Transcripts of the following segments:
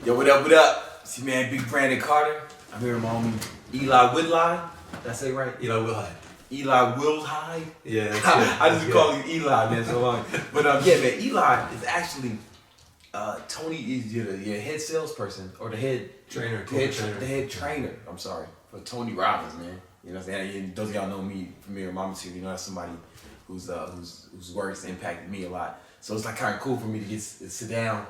Yo, what up, what up? It's your man, Big Brandon Carter. I'm here with my homie, Eli Wilhide. Did I say it right? Eli Wilhide. Eli Wilhide? Yeah, that's I just call him Eli, man, so long. But yeah, man, Eli is actually, Tony is your head salesperson, or the head trainer. The head trainer, I'm sorry, for Tony Robbins, man. You know what I'm saying? Those of y'all know me from here, my material, you know, that's somebody whose works impacted me a lot. So it's like kind of cool for me to sit down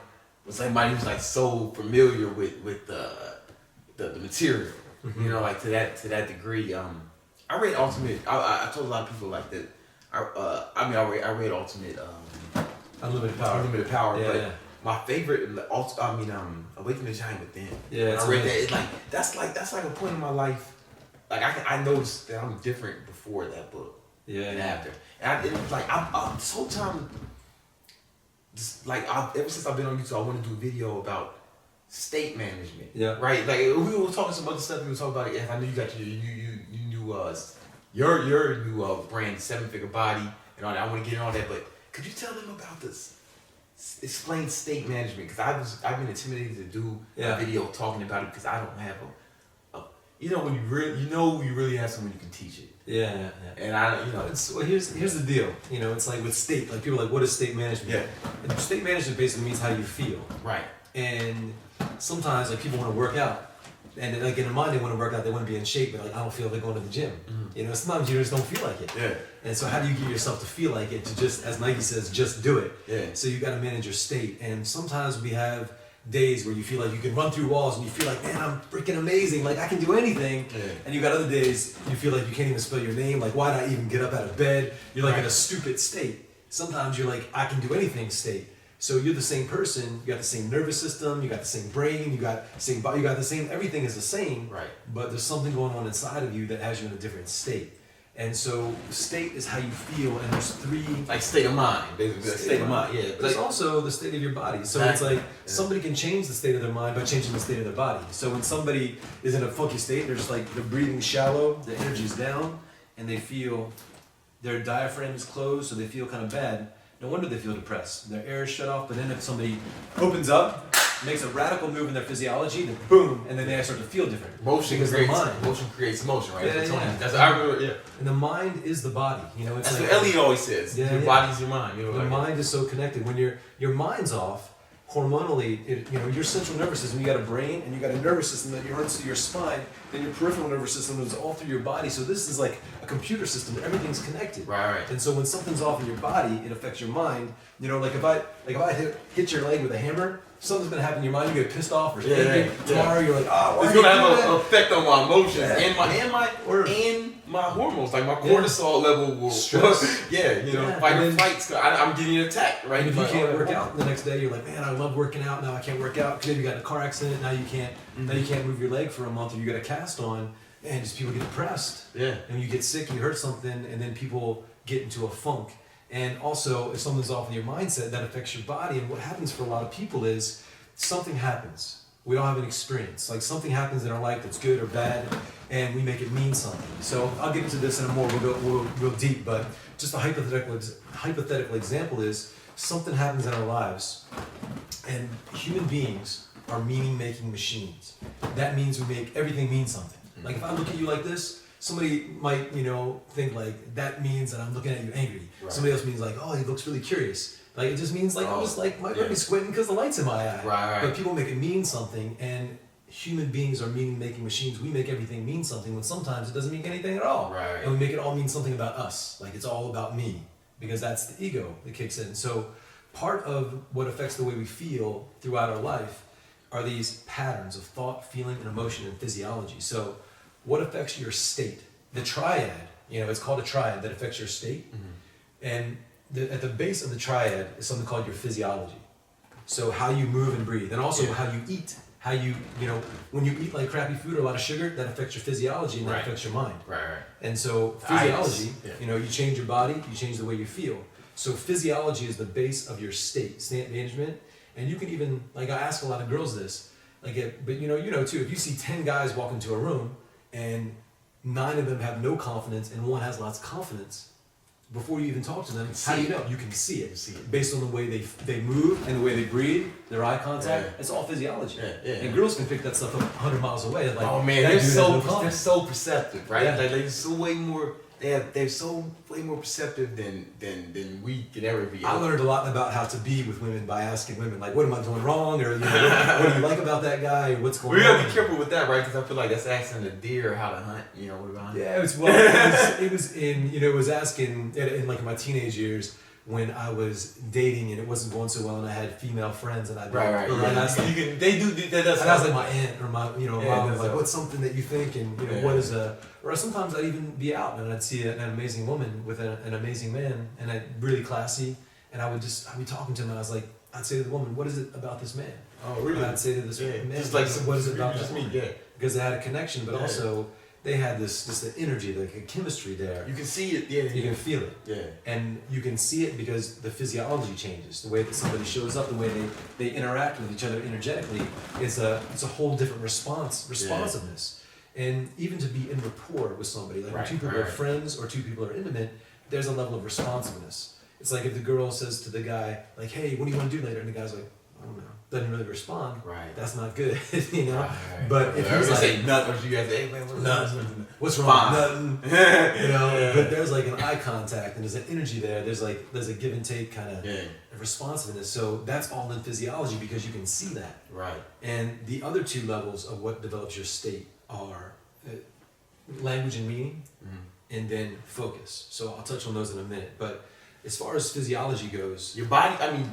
with somebody who's like so familiar with the material, you know, like to that degree. I read Ultimate. I told a lot of people like that. I read Ultimate. Unlimited Power. Unlimited Power. Yeah, but yeah. my favorite, Awaken the Giant Within. Yeah, I read that. It's like that's like a point in my life. Like I noticed that I'm different before that book. Yeah. And after. And it was like I'm so time. Just like ever since I've been on YouTube, I want to do a video about state management. Yeah. Right. Like we were talking some other stuff. We were talking about it. I know you got your new brand, 7-Figure Body, and all that. I want to get in all that, but could you tell them about this? Explain state management, because I've been intimidated to do a video talking about it because I don't have when you really have someone you can teach it. Yeah. And here's the deal. You know, it's like with state, like people are like, what is state management? Yeah. And state management basically means how you feel. Right. And sometimes like people want to work out, and like in their mind they want to work out, they want to be in shape, but like I don't feel like going to the gym. Mm-hmm. You know, sometimes you just don't feel like it. Yeah. And so how do you get yourself to feel like it, to just, as Nike says, just do it? Yeah. So you got to manage your state. And sometimes we have days where you feel like you can run through walls and you feel like, man, I'm freaking amazing, like I can do anything. Yeah. And you got other days you feel like you can't even spell your name, like why not even get up out of bed? You're like in a stupid state. Sometimes you're like, I can do anything state. So you're the same person, you got the same nervous system, you got the same brain, you got the same body, you got the same, everything is the same. Right. But there's something going on inside of you that has you in a different state. And so state is how you feel, and there's three... Like state of mind, basically. State of mind, yeah. But it's also the state of your body. So it's like somebody can change the state of their mind by changing the state of their body. So when somebody is in a funky state, they're just like, they're breathing shallow, the energy's down, and they feel their diaphragm is closed, so they feel kind of bad. No wonder they feel depressed. Their air is shut off, but then if somebody opens up, makes a radical move in their physiology, then boom, and then they start to feel different. Motion creates motion, right? Yeah. That's I remember, yeah. And the mind is the body. You know, it's that's like, what Elliot always says. Your body's your mind. You know, the mind is so connected. When your mind's off, hormonally, your central nervous system, you got a brain and you got a nervous system that runs through your spine, then your peripheral nervous system is all through your body. So this is like a computer system. Everything's connected. Right. And so when something's off in your body, it affects your mind. You know, like if I hit your leg with a hammer, something's gonna happen in your mind. You get pissed off or angry. Tomorrow you're like, oh, it's gonna have an effect on my emotions and my hormones, like my cortisol level will stress. Fight or flight. I'm getting attacked, right? And if you can't work out the next day, you're like, man, I love working out. Now I can't work out because maybe you got in a car accident. Now you can't. Now you can't move your leg for a month, or you got a cast on. And just people get depressed. Yeah. And you get sick, you hurt something, and then people get into a funk. And also, if something's off in your mindset, that affects your body. And what happens for a lot of people is something happens. We all have an experience. Like something happens in our life that's good or bad, and we make it mean something. So I'll get into this in a more, we'll go deep, but just a hypothetical example is something happens in our lives, and human beings are meaning-making machines. That means we make everything mean something. Like if I look at you like this, somebody might, think like that means that I'm looking at you angry. Right. Somebody else means like, oh, he looks really curious. Like it just means like I'm just like might be squinting because the light's in my eye. Right. But people make it mean something, and human beings are meaning-making machines. We make everything mean something when sometimes it doesn't mean anything at all. Right. And we make it all mean something about us. Like it's all about me, because that's the ego that kicks in. So part of what affects the way we feel throughout our life are these patterns of thought, feeling, and emotion and physiology. So what affects your state? The triad, it's called a triad that affects your state. Mm-hmm. And at the base of the triad is something called your physiology. So how you move and breathe, and also how you eat. How you, when you eat like crappy food or a lot of sugar, that affects your physiology and that affects your mind. Right. And so physiology, you change your body, you change the way you feel. So physiology is the base of your state management. And you can even, like I ask a lot of girls this, but too, if you see 10 guys walk into a room and 9 of them have no confidence and one has lots of confidence, before you even talk to them, how do you know? You can see it. You see it. Based on the way they move and the way they breathe, their eye contact. Yeah. It's all physiology. Yeah. And girls can pick that stuff up 100 miles away. Like, oh man, that they're dude has so no comment. they're so perceptive, right? Yeah. Like they're so way more. They're so way more perceptive than we can ever be. I learned a lot about how to be with women by asking women, like, what am I doing wrong? Or, what do you like about that guy? What's going on? We gotta be careful with that, right? Because I feel like that's asking a deer how to hunt. What about? Yeah, it was in, it was asking, in like my teenage years, when I was dating and it wasn't going so well and I had female friends and I'd be Right. like, They do that. That's and I was like my aunt or my mom was like, so. what's something that you think, and what is or sometimes I'd even be out and I'd see an amazing woman with an amazing man and really classy, and I'd be talking to him and I'd say to the woman, what is it about this man? Oh really? And I'd say to this man, just like what is it about just this me? woman? Yeah. Because they had a connection, but also they had this energy, like a chemistry there. You can see it. Yeah. You can feel it. Yeah. And you can see it because the physiology changes. The way that somebody shows up, the way they interact with each other energetically, it's a whole different responsiveness. And even to be in rapport with somebody, like when two people are friends or two people are intimate, there's a level of responsiveness. It's like if the girl says to the guy, like, hey, what do you want to do later? And the guy's like, I don't know. Doesn't really respond. Right. That's not good, Right. But if he's like, say nothing, or you guys say, hey, man, nothing. What's wrong? Nothing. But there's like an eye contact and there's an energy there. There's a give and take kind of responsiveness. So that's all in physiology because you can see that. Right. And the other two levels of what develops your state are language and meaning, and then focus. So I'll touch on those in a minute. But as far as physiology goes, your body. I mean,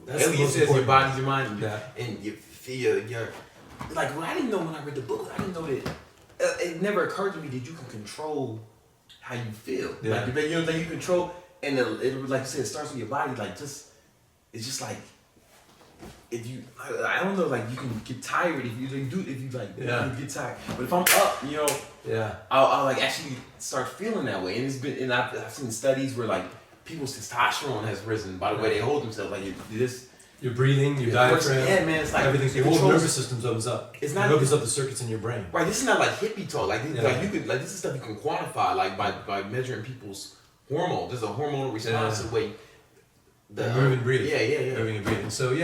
that's Elliot says your body's your mind, and you feel your. Like I didn't know when I read the book. I didn't know that. It never occurred to me that you can control how you feel. Yeah. Like that you control, and it like you said, it starts with your body. Like it's just like. If you, I don't know, like you can get tired if you get tired. But if I'm up, I'll like actually start feeling that way. And I've seen studies where like people's testosterone has risen by the way they hold themselves. Like your breathing, your diaphragm, man, it's like everything. Your whole nervous system opens up. It opens up the circuits in your brain. Right. This is not like hippie talk. Like this is stuff you can quantify like by measuring people's hormones. There's a hormonal response to the way move and breathe. Yeah. Moving and breathing. So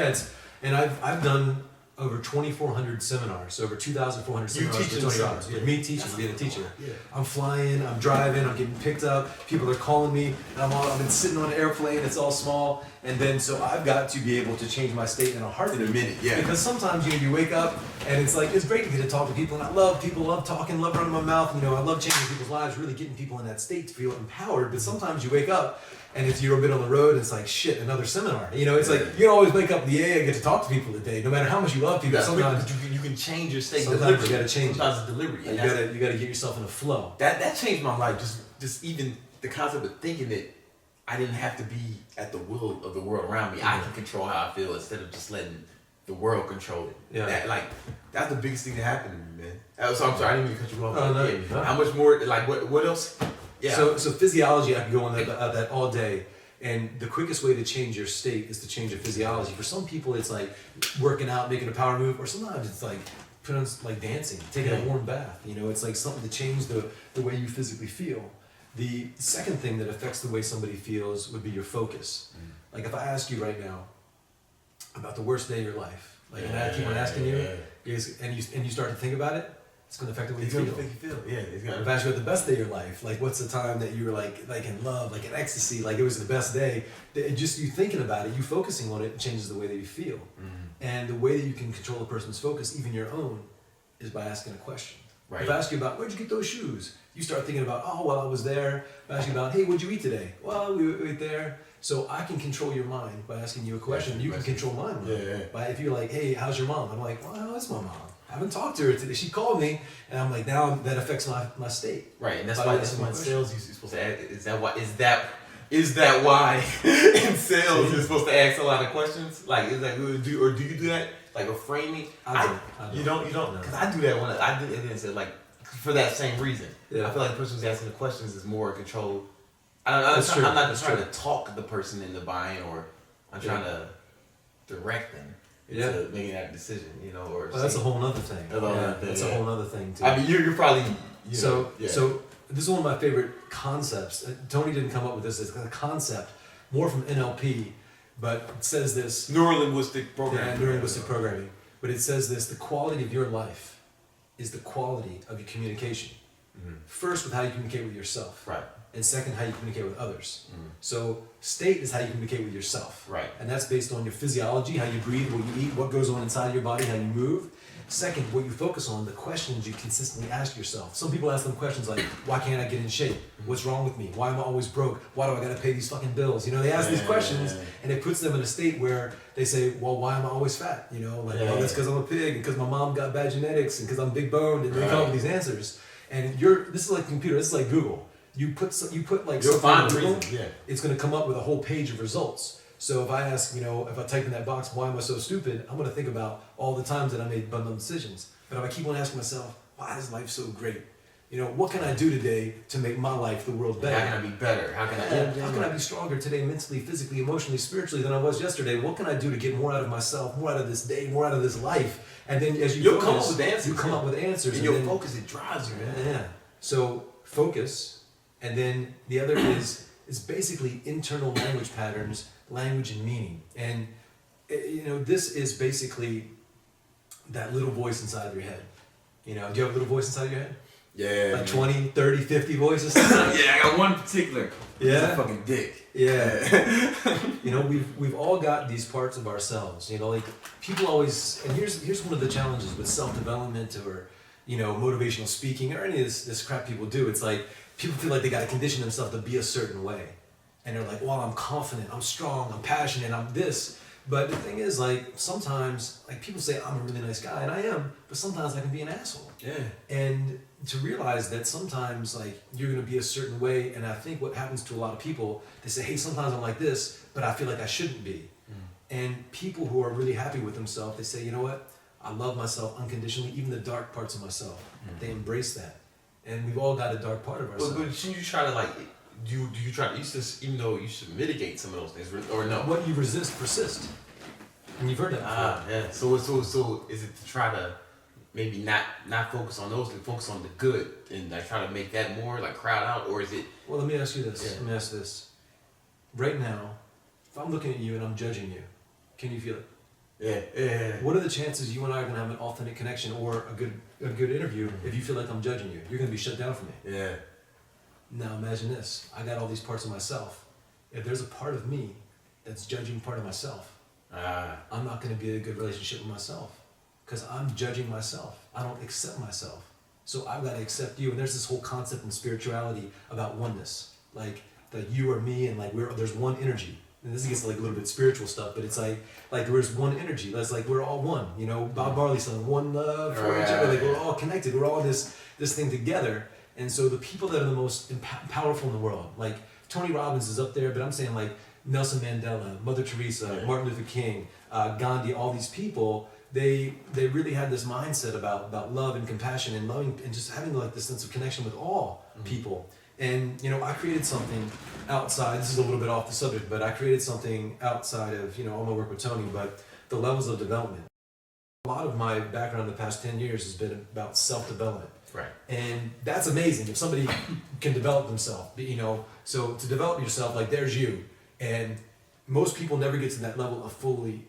and I've done over 2,400 seminars, over 2,400 seminars for Tony Robbins. Yeah, me teaching, being a teacher. Yeah. I'm flying, I'm driving, I'm getting picked up. People are calling me, and I've been sitting on an airplane. It's all small, and then so I've got to be able to change my state in a heartbeat. In a minute, yeah. Because sometimes you wake up, and it's great to get to talk to people, and I love people, love talking, love running my mouth. I love changing people's lives, really getting people in that state to feel empowered. But sometimes you wake up. And if you're a bit on the road, it's like, shit, another seminar. It's like, you don't always wake up, I get to talk to people today. No matter how much you love people, sometimes you can change your state. Sometimes you gotta change. Sometimes it's delivery. You gotta get yourself in a flow. That changed my life. Just even the concept of thinking that I didn't have to be at the will of the world around me. I can control how I feel instead of just letting the world control it. Yeah. That's the biggest thing that happened to me, man. So I'm sorry, I didn't mean to cut you off. No. How much more? Like what else? Yeah. So physiology, I could go on that all day. And the quickest way to change your state is to change your physiology. For some people, it's like working out, making a power move, or sometimes it's like put on like dancing, taking a warm bath. It's like something to change the way you physically feel. The second thing that affects the way somebody feels would be your focus. Like if I ask you right now about the worst day of your life, and I keep on asking you, and you start to think about it, it's going to affect the way you feel. Yeah, it's going to. If I ask you about the best day of your life, like what's the time that you were like in love, like in ecstasy, like it was the best day. Just you thinking about it, you focusing on it changes the way that you feel. And the way that you can control a person's focus, even your own, is by asking a question. Right. If I ask you about, where'd you get those shoes? You start thinking about, oh, well, I was there. If I ask you about, hey, what'd you eat today? Well, we ate there. So I can control your mind by asking you a question. You can control my mind. By if you're like, hey, how's your mom? I'm like, well, it's my mom. I haven't talked to her today. She called me, and I'm like, now that affects my state. Right, and that's why in sales you're supposed to ask. Is that why in sales you're supposed to ask a lot of questions? Like, is that good? Do you do that? Like a framing? I don't. You don't. Because I do that when I did it and said like for that same reason. Yeah. I feel like the person who's asking the questions is more in control. I'm not trying to talk the person into buying, or I'm trying to direct them. into making that decision, you know, or well, that's a whole nother thing. That's a whole other thing too. I mean, you're probably so this is one of my favorite concepts. Tony didn't come up with this. It's a concept more from NLP, but it says this. Neuro-linguistic programming. Yeah, neuro-linguistic programming. But it says this: the quality of your life is the quality of your communication. Mm-hmm. First, with how you communicate with yourself. Right. And second, how you communicate with others. Mm-hmm. So state is how you communicate with yourself. Right. And that's based on your physiology, how you breathe, what you eat, what goes on inside your body, how you move. Second, what you focus on, the questions you consistently ask yourself. Some people ask them questions like, why can't I get in shape? What's wrong with me? Why am I always broke? Why do I gotta pay these fucking bills? You know, they ask these questions and it puts them in a state where they say, well, why am I always fat? You know, like, well, that's because I'm a pig and because my mom got bad genetics and because I'm big boned, and they come up with these answers. And this is like a computer, this is like Google. You put like something in Google, it's gonna come up with a whole page of results. So if I ask, you know, if I type in that box, why am I so stupid? I'm gonna think about all the times that I made dumb decisions. But if I keep on asking myself, why is life so great? You know, what can I do today to make my life, the world better? How can I be better? How can I be stronger today, mentally, physically, emotionally, spiritually than I was yesterday? What can I do to get more out of myself, more out of this day, more out of this life? And then as you come up with answers. You come up with answers. And your focus, it drives you, man. Yeah. So focus, and then the other is basically internal language patterns, language and meaning. And you know, this is basically that little voice inside of your head. You know, do you have a little voice inside of your head? Yeah. Like 20, 30, 50 voices? Yeah, I got one particular. Yeah. It's a fucking dick. Yeah. You know, we've all got these parts of ourselves. You know, like people always, and here's one of the challenges with self-development or, you know, motivational speaking or any of this crap people do. It's like people feel like they got to condition themselves to be a certain way. And they're like, well, I'm confident, I'm strong, I'm passionate, I'm this. But the thing is, like, sometimes, like, people say I'm a really nice guy, and I am, but sometimes I can be an asshole. Yeah. And to realize that sometimes, like, you're going to be a certain way, and I think what happens to a lot of people, they say, hey, sometimes I'm like this, but I feel like I shouldn't be. And people who are really happy with themselves, they say, you know what? I love myself unconditionally, even the dark parts of myself. They embrace that. And we've all got a dark part of ourselves. But shouldn't you try to, like, do you try to, even though you should mitigate some of those things, or no? What you resist, persist. And you've heard that before. Yeah. So is it to try to maybe not focus on those, but focus on the good, and like try to make that more, like, crowd out, or is it? Well, let me ask you this. Let me ask this. Right now, if I'm looking at you and I'm judging you, can you feel it? Yeah. What are the chances you and I are going to have an authentic connection or a good interview if you feel like I'm judging you? You're going to be shut down for me. Yeah. Now imagine this. I got all these parts of myself. If there's a part of me that's judging part of myself, I'm not going to be in a good relationship with myself because I'm judging myself. I don't accept myself. So I've got to accept you. And there's this whole concept in spirituality about oneness. Like that you are me and like there's one energy. And this gets like a little bit spiritual stuff, but it's like there's one energy. That's like we're all one. You know, Bob Marley sung one love for each other. Like we're all connected. We're all in this thing together. And so the people that are the most powerful in the world, like Tony Robbins is up there, but I'm saying like Nelson Mandela, Mother Teresa, Martin Luther King, Gandhi, all these people, they really had this mindset about love and compassion and loving and just having like this sense of connection with all people. And, you know, I created something outside, this is a little bit off the subject, but I created something outside of, you know, all my work with Tony, but the levels of development. A lot of my background in the past 10 years has been about self-development. Right. And that's amazing if somebody can develop themselves, you know. So to develop yourself, like there's you. And most people never get to that level of fully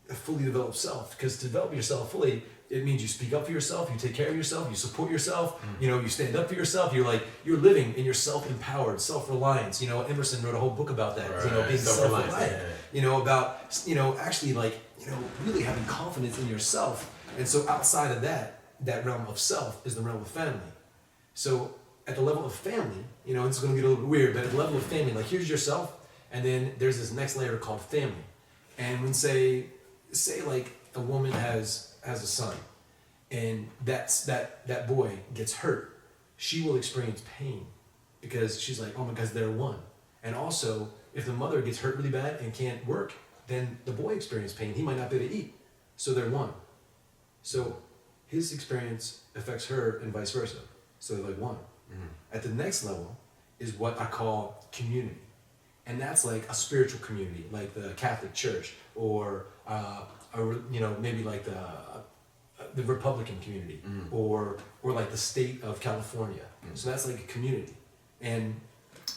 developed self, because to develop yourself fully, it means you speak up for yourself, you take care of yourself, you support yourself, you know, you stand up for yourself. You're living in your self-empowered, self-reliance. You know, Emerson wrote a whole book about that, you know, being self-reliant, you know, about, you know, actually like, you know, really having confidence in yourself. And so outside of that realm of self is the realm of family. So at the level of family, you know, it's going to get a little bit weird, but at the level of family, like here's yourself, and then there's this next layer called family. And when say like a woman has a son, and that boy gets hurt, she will experience pain because she's like, oh my God, they're one. And also, if the mother gets hurt really bad and can't work, then the boy experiences pain. He might not be able to eat. So they're one. So his experience affects her and vice versa. So they're like one. At the next level is what I call community. and that's like a spiritual community, like the Catholic Church, or maybe like the Republican community, or like the state of California. So that's like a community, and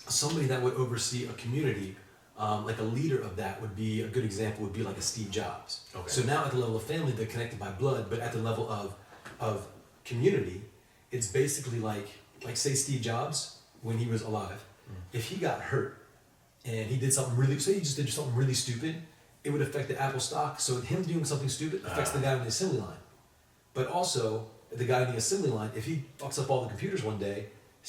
somebody that would oversee a community, like a leader of that would be a good example. Would be like a Steve Jobs. Okay. So now at the level of family, they're connected by blood, but at the level of community, it's basically like say Steve Jobs when he was alive, if he got hurt and he did something really, say he just did something really stupid, it would affect the Apple stock. So him doing something stupid affects the guy on the assembly line. But also the guy on the assembly line, if he fucks up all the computers one day,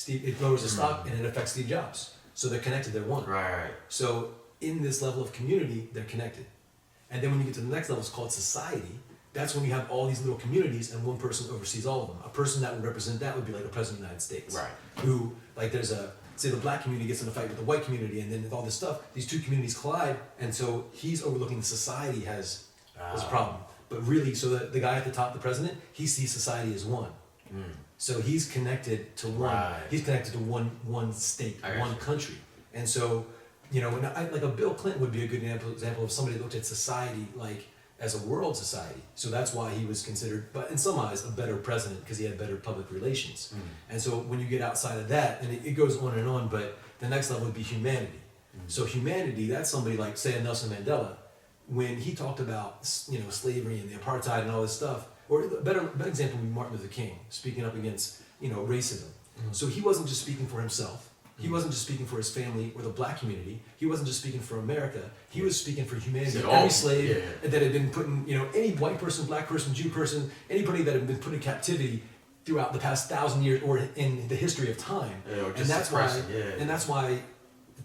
it lowers the stock and it affects Steve Jobs. So they're connected, they're one. Right. So in this level of community, they're connected. And then when you get to the next level, it's called society. That's when you have all these little communities and one person oversees all of them. A person that would represent that would be like the President of the United States. Right. Who, like say the black community gets in a fight with the white community, and then with all this stuff, these two communities collide, and so he's overlooking the society has a problem. But really, so the guy at the top, the president, he sees society as one. So he's connected to one. Right. He's connected to one state, one country. And so, like a Bill Clinton would be a good example of somebody that looked at society like as a world society. So that's why he was considered, but in some eyes, a better president because he had better public relations. And so when you get outside of that, and it goes on and on, but the next level would be humanity. So humanity, that's somebody like, say, a Nelson Mandela, when he talked about, slavery and the apartheid and all this stuff, or a better example would be Martin Luther King, speaking up against, racism. So he wasn't just speaking for himself. He wasn't just speaking for his family or the black community. He wasn't just speaking for America. He was speaking for humanity. Every slave that had been put in, any white person, black person, Jew person, anybody that had been put in captivity throughout the past 1,000 years or in the history of time. And that's why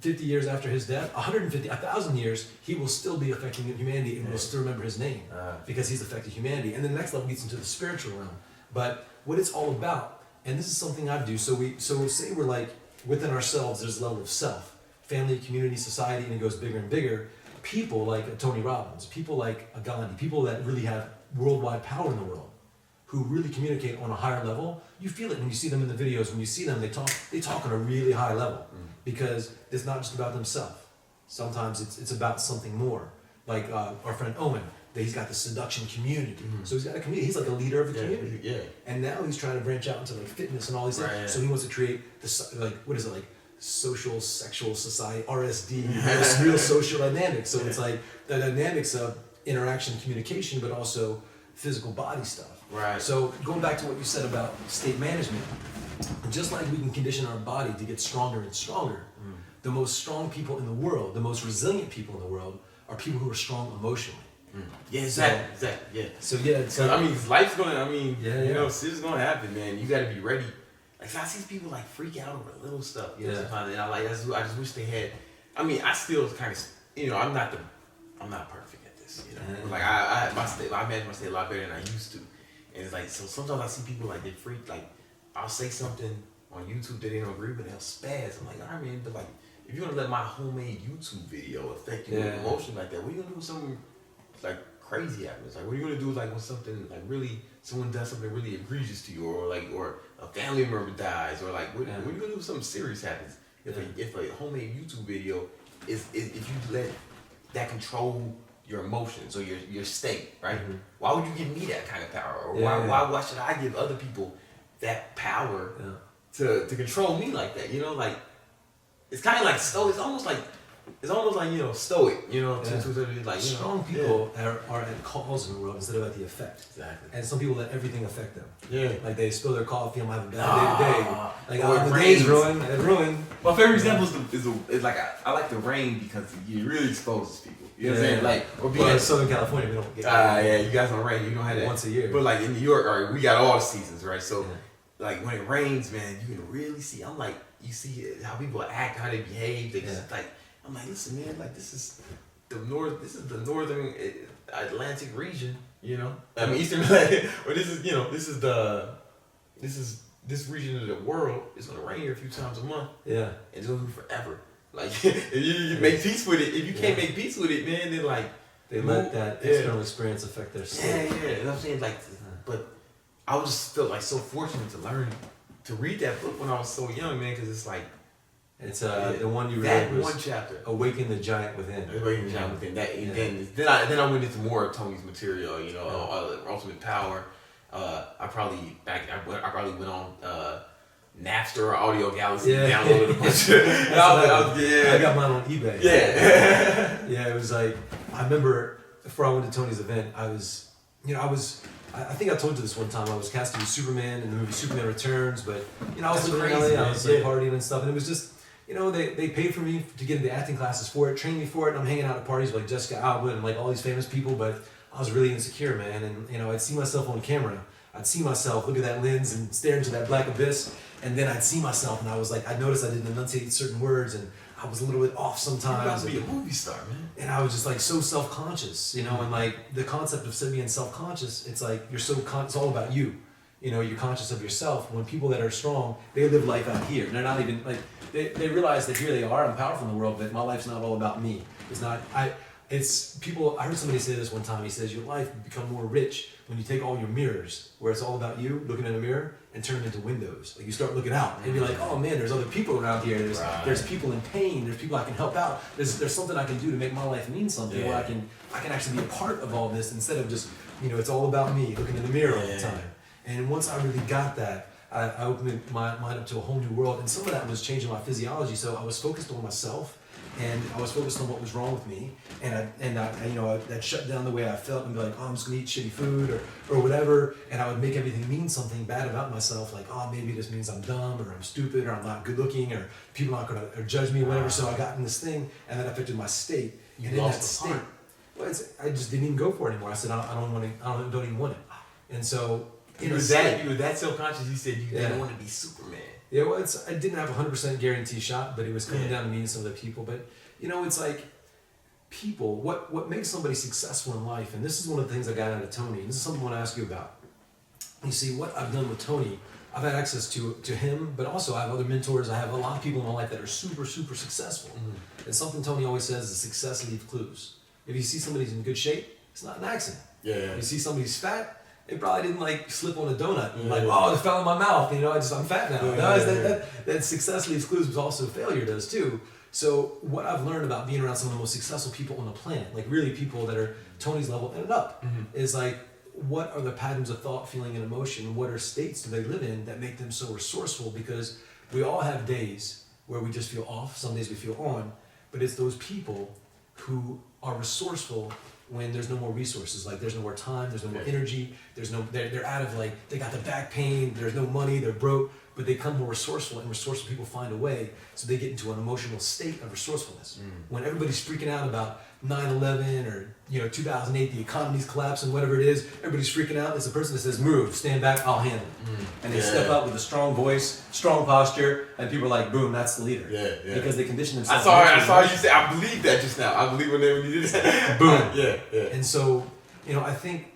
50 years after his death, 1,000 years, he will still be affecting humanity and we'll still remember his name because he's affected humanity. And then the next level gets into the spiritual realm. But what it's all about, and this is something I do, so say we're like, within ourselves, there's a level of self, family, community, society, and it goes bigger and bigger. People like a Tony Robbins, people like a Gandhi, people that really have worldwide power in the world, who really communicate on a higher level. You feel it when you see them in the videos. When you see them, they talk on a really high level because it's not just about themselves. Sometimes it's about something more. Like our friend Owen, he's got the seduction community. So he's got a community. He's like a leader of a community. And now he's trying to branch out into like fitness and all these things. So he wants to create this social sexual society, RSD, real social dynamics. So it's like the dynamics of interaction, communication, but also physical body stuff. Right. So going back to what you said about state management, just like we can condition our body to get stronger and stronger, the most strong people in the world, the most resilient people in the world, are people who are strong emotionally. Yeah, exactly. Yeah. So life's gonna. Shit's gonna happen, man. You gotta be ready. Like I see people like freak out over little stuff. Sometimes, and I just wish they had. I still kind of. I'm not perfect at this. Like I manage my state a lot better than I used to, and it's like so. Sometimes I see people like they freak. Like I'll say something on YouTube that they don't agree with, they'll spaz. I'm like, all right, man, but like if you're gonna let my homemade YouTube video affect your emotion like that, what are you gonna do with something like crazy happens? Like what are you gonna do like when something like really someone does something really egregious to you, or a family member dies, or like what are you gonna do if something serious happens? If a homemade YouTube video is if you let that control your emotions or your state, right? Why would you give me that kind of power? Or why should I give other people that power to control me like that? Like it's kind of like it's almost like stoic, to like strong people are at cause in the world instead of at the effect. Exactly. And some people let everything affect them. Yeah. Like they spill their coffee, I'm having a bad day today. Like the day's ruined. My favorite example is like I like the rain because it really exposes people. You know what I'm saying? Like or being in Southern California, we don't get you guys don't rain, you don't have that once a year. But like in New York, all right, we got all the seasons, right? So like when it rains, man, you can really see. I'm like, you see how people act, how they behave. They just like. I'm like, listen, man, like this is the northern Atlantic region, Eastern Atlantic, or this region of the world is gonna rain here a few times a month. Yeah. And it's gonna be forever. Like if you make peace with it, if you can't make peace with it, man, then like they let that external experience affect their state. Yeah. You know what I'm saying? Like but I was just felt like so fortunate to read that book when I was so young, man, because it's like It's the one you that read was one chapter. Awaken the Giant Within. Awaken the Giant Within. That Yeah. then I went into more of Tony's material. You know, Ultimate Power. I probably went on Napster or Audio Galaxy, downloaded a bunch of. I got mine on eBay. Yeah. Yeah, it was like, I remember before I went to Tony's event, I think I told you this one time, I was casting as Superman in the movie Superman Returns, but, I was living in LA, I was like partying and stuff, and it was just, they paid for me to get into acting classes for it, trained me for it, and I'm hanging out at parties with like Jessica Alba and like all these famous people, but I was really insecure, man, and I'd see myself on camera, I'd see myself look at that lens and stare into that black abyss, and then I'd see myself and I was like, I noticed I didn't enunciate certain words, and I was a little bit off sometimes. You're about to be a movie star, man. And I was just like so self-conscious, and like the concept of being self-conscious, it's like you're it's all about you. You're conscious of yourself. When people that are strong, they live life out here. They're not even like, they realize that here they are, I'm powerful in the world, but my life's not all about me. It's people, I heard somebody say this one time, he says, your life will become more rich when you take all your mirrors, where it's all about you, looking in a mirror, and turn them into windows. Like you start looking out, and you're like, oh man, there's other people around here, there's people in pain, there's people I can help out, there's something I can do to make my life mean something, where I can actually be a part of all this, instead of just, it's all about me, looking in the mirror all the time. And once I really got that, I opened my mind up to a whole new world, and some of that was changing my physiology, so I was focused on myself, and I was focused on what was wrong with me, and I'd shut down the way I felt and be like, oh, I'm just gonna eat shitty food or whatever, and I would make everything mean something bad about myself, like, oh, maybe this means I'm dumb or I'm stupid or I'm not good looking or people are not gonna judge me or whatever. So I got in this thing, and that affected my state. You and lost in that the state, heart. I just didn't even go for it anymore. I said, I don't even want it. And so you were that self-conscious. You said you didn't want to be Superman. Yeah, well, I didn't have a 100% guarantee shot, but it was coming down to meeting some of the people. But it's like people. What makes somebody successful in life, and this is one of the things I got out of Tony. And this is something I want to ask you about. You see, what I've done with Tony, I've had access to him, but also I have other mentors. I have a lot of people in my life that are super, super successful. Mm-hmm. And something Tony always says is success leaves clues. If you see somebody's in good shape, it's not an accident. Yeah. If you see somebody's fat, they probably didn't slip on a donut and oh, it fell in my mouth. I'm fat now. That success leaves clues, but also failure does too. So what I've learned about being around some of the most successful people on the planet, like really people that are Tony's level and up, is like, what are the patterns of thought, feeling, and emotion? What are states do they live in that make them so resourceful? Because we all have days where we just feel off, some days we feel on, but it's those people who are resourceful when there's no more resources, like there's no more time, there's no more energy, they're out of they got the back pain, there's no money, they're broke, but they become more resourceful, and resourceful people find a way, so they get into an emotional state of resourcefulness. When everybody's freaking out about 9/11 or 2008, the economy's collapsing, whatever it is, everybody's freaking out. There's a person that says, "Move, stand back, I'll handle it," and they step up with a strong voice, strong posture, and people are like, "Boom, that's the leader." Because they condition themselves. I saw you say, I believe that just now. I believe when you did that. Boom. And so, I think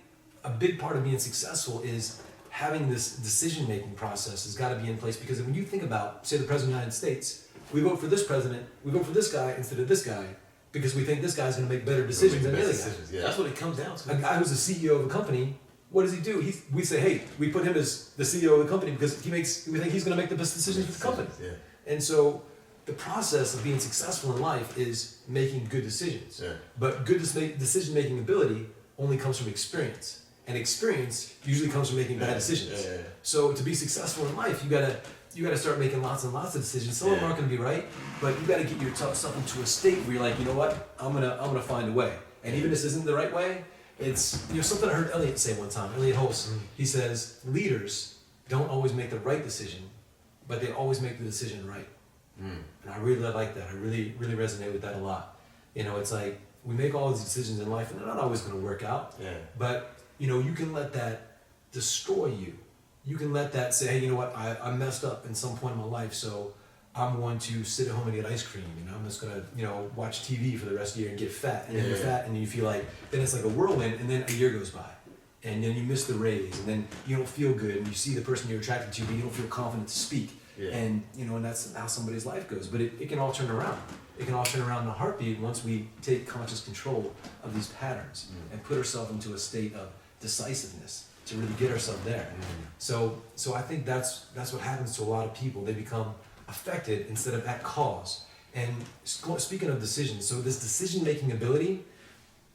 a big part of being successful is having this decision-making process has got to be in place, because when you think about, say, the President of the United States, we vote for this president, we vote for this guy instead of this guy, because we think this guy's going to make better decisions than the other guy. Yeah, that's what it comes down to. A guy who's the CEO of a company, what does he do? We say, hey, we put him as the CEO of the company because we think he's going to make the best decisions for the company. Yeah. And so the process of being successful in life is making good decisions. Yeah. But good decision-making ability only comes from experience. And experience usually comes from making bad decisions. Yeah. So to be successful in life, you gotta start making lots and lots of decisions. Some of them aren't gonna be right, but you gotta get yourself into a state where you're like, you know what, I'm gonna find a way. And even if this isn't the right way, it's something I heard Elliot say one time. Elliot Holst, he says, leaders don't always make the right decision, but they always make the decision right. And I really like that. I really, really resonate with that a lot. It's like we make all these decisions in life, and they're not always gonna work out. Yeah. But you can let that destroy you. You can let that say, hey, you know what, I messed up in some point in my life, so I'm going to sit at home and get ice cream. I'm just going to, watch TV for the rest of the year and get fat. And then you're fat, and you feel like, then it's like a whirlwind, and then a year goes by. And then you miss the raise, and then you don't feel good, and you see the person you're attracted to, but you don't feel confident to speak. Yeah. And, and that's how somebody's life goes. But it can all turn around. It can all turn around in a heartbeat once we take conscious control of these patterns and put ourselves into a state of decisiveness to really get ourselves there. So I think that's what happens to a lot of people. They become affected instead of at cause. And speaking of decisions, so this decision-making ability,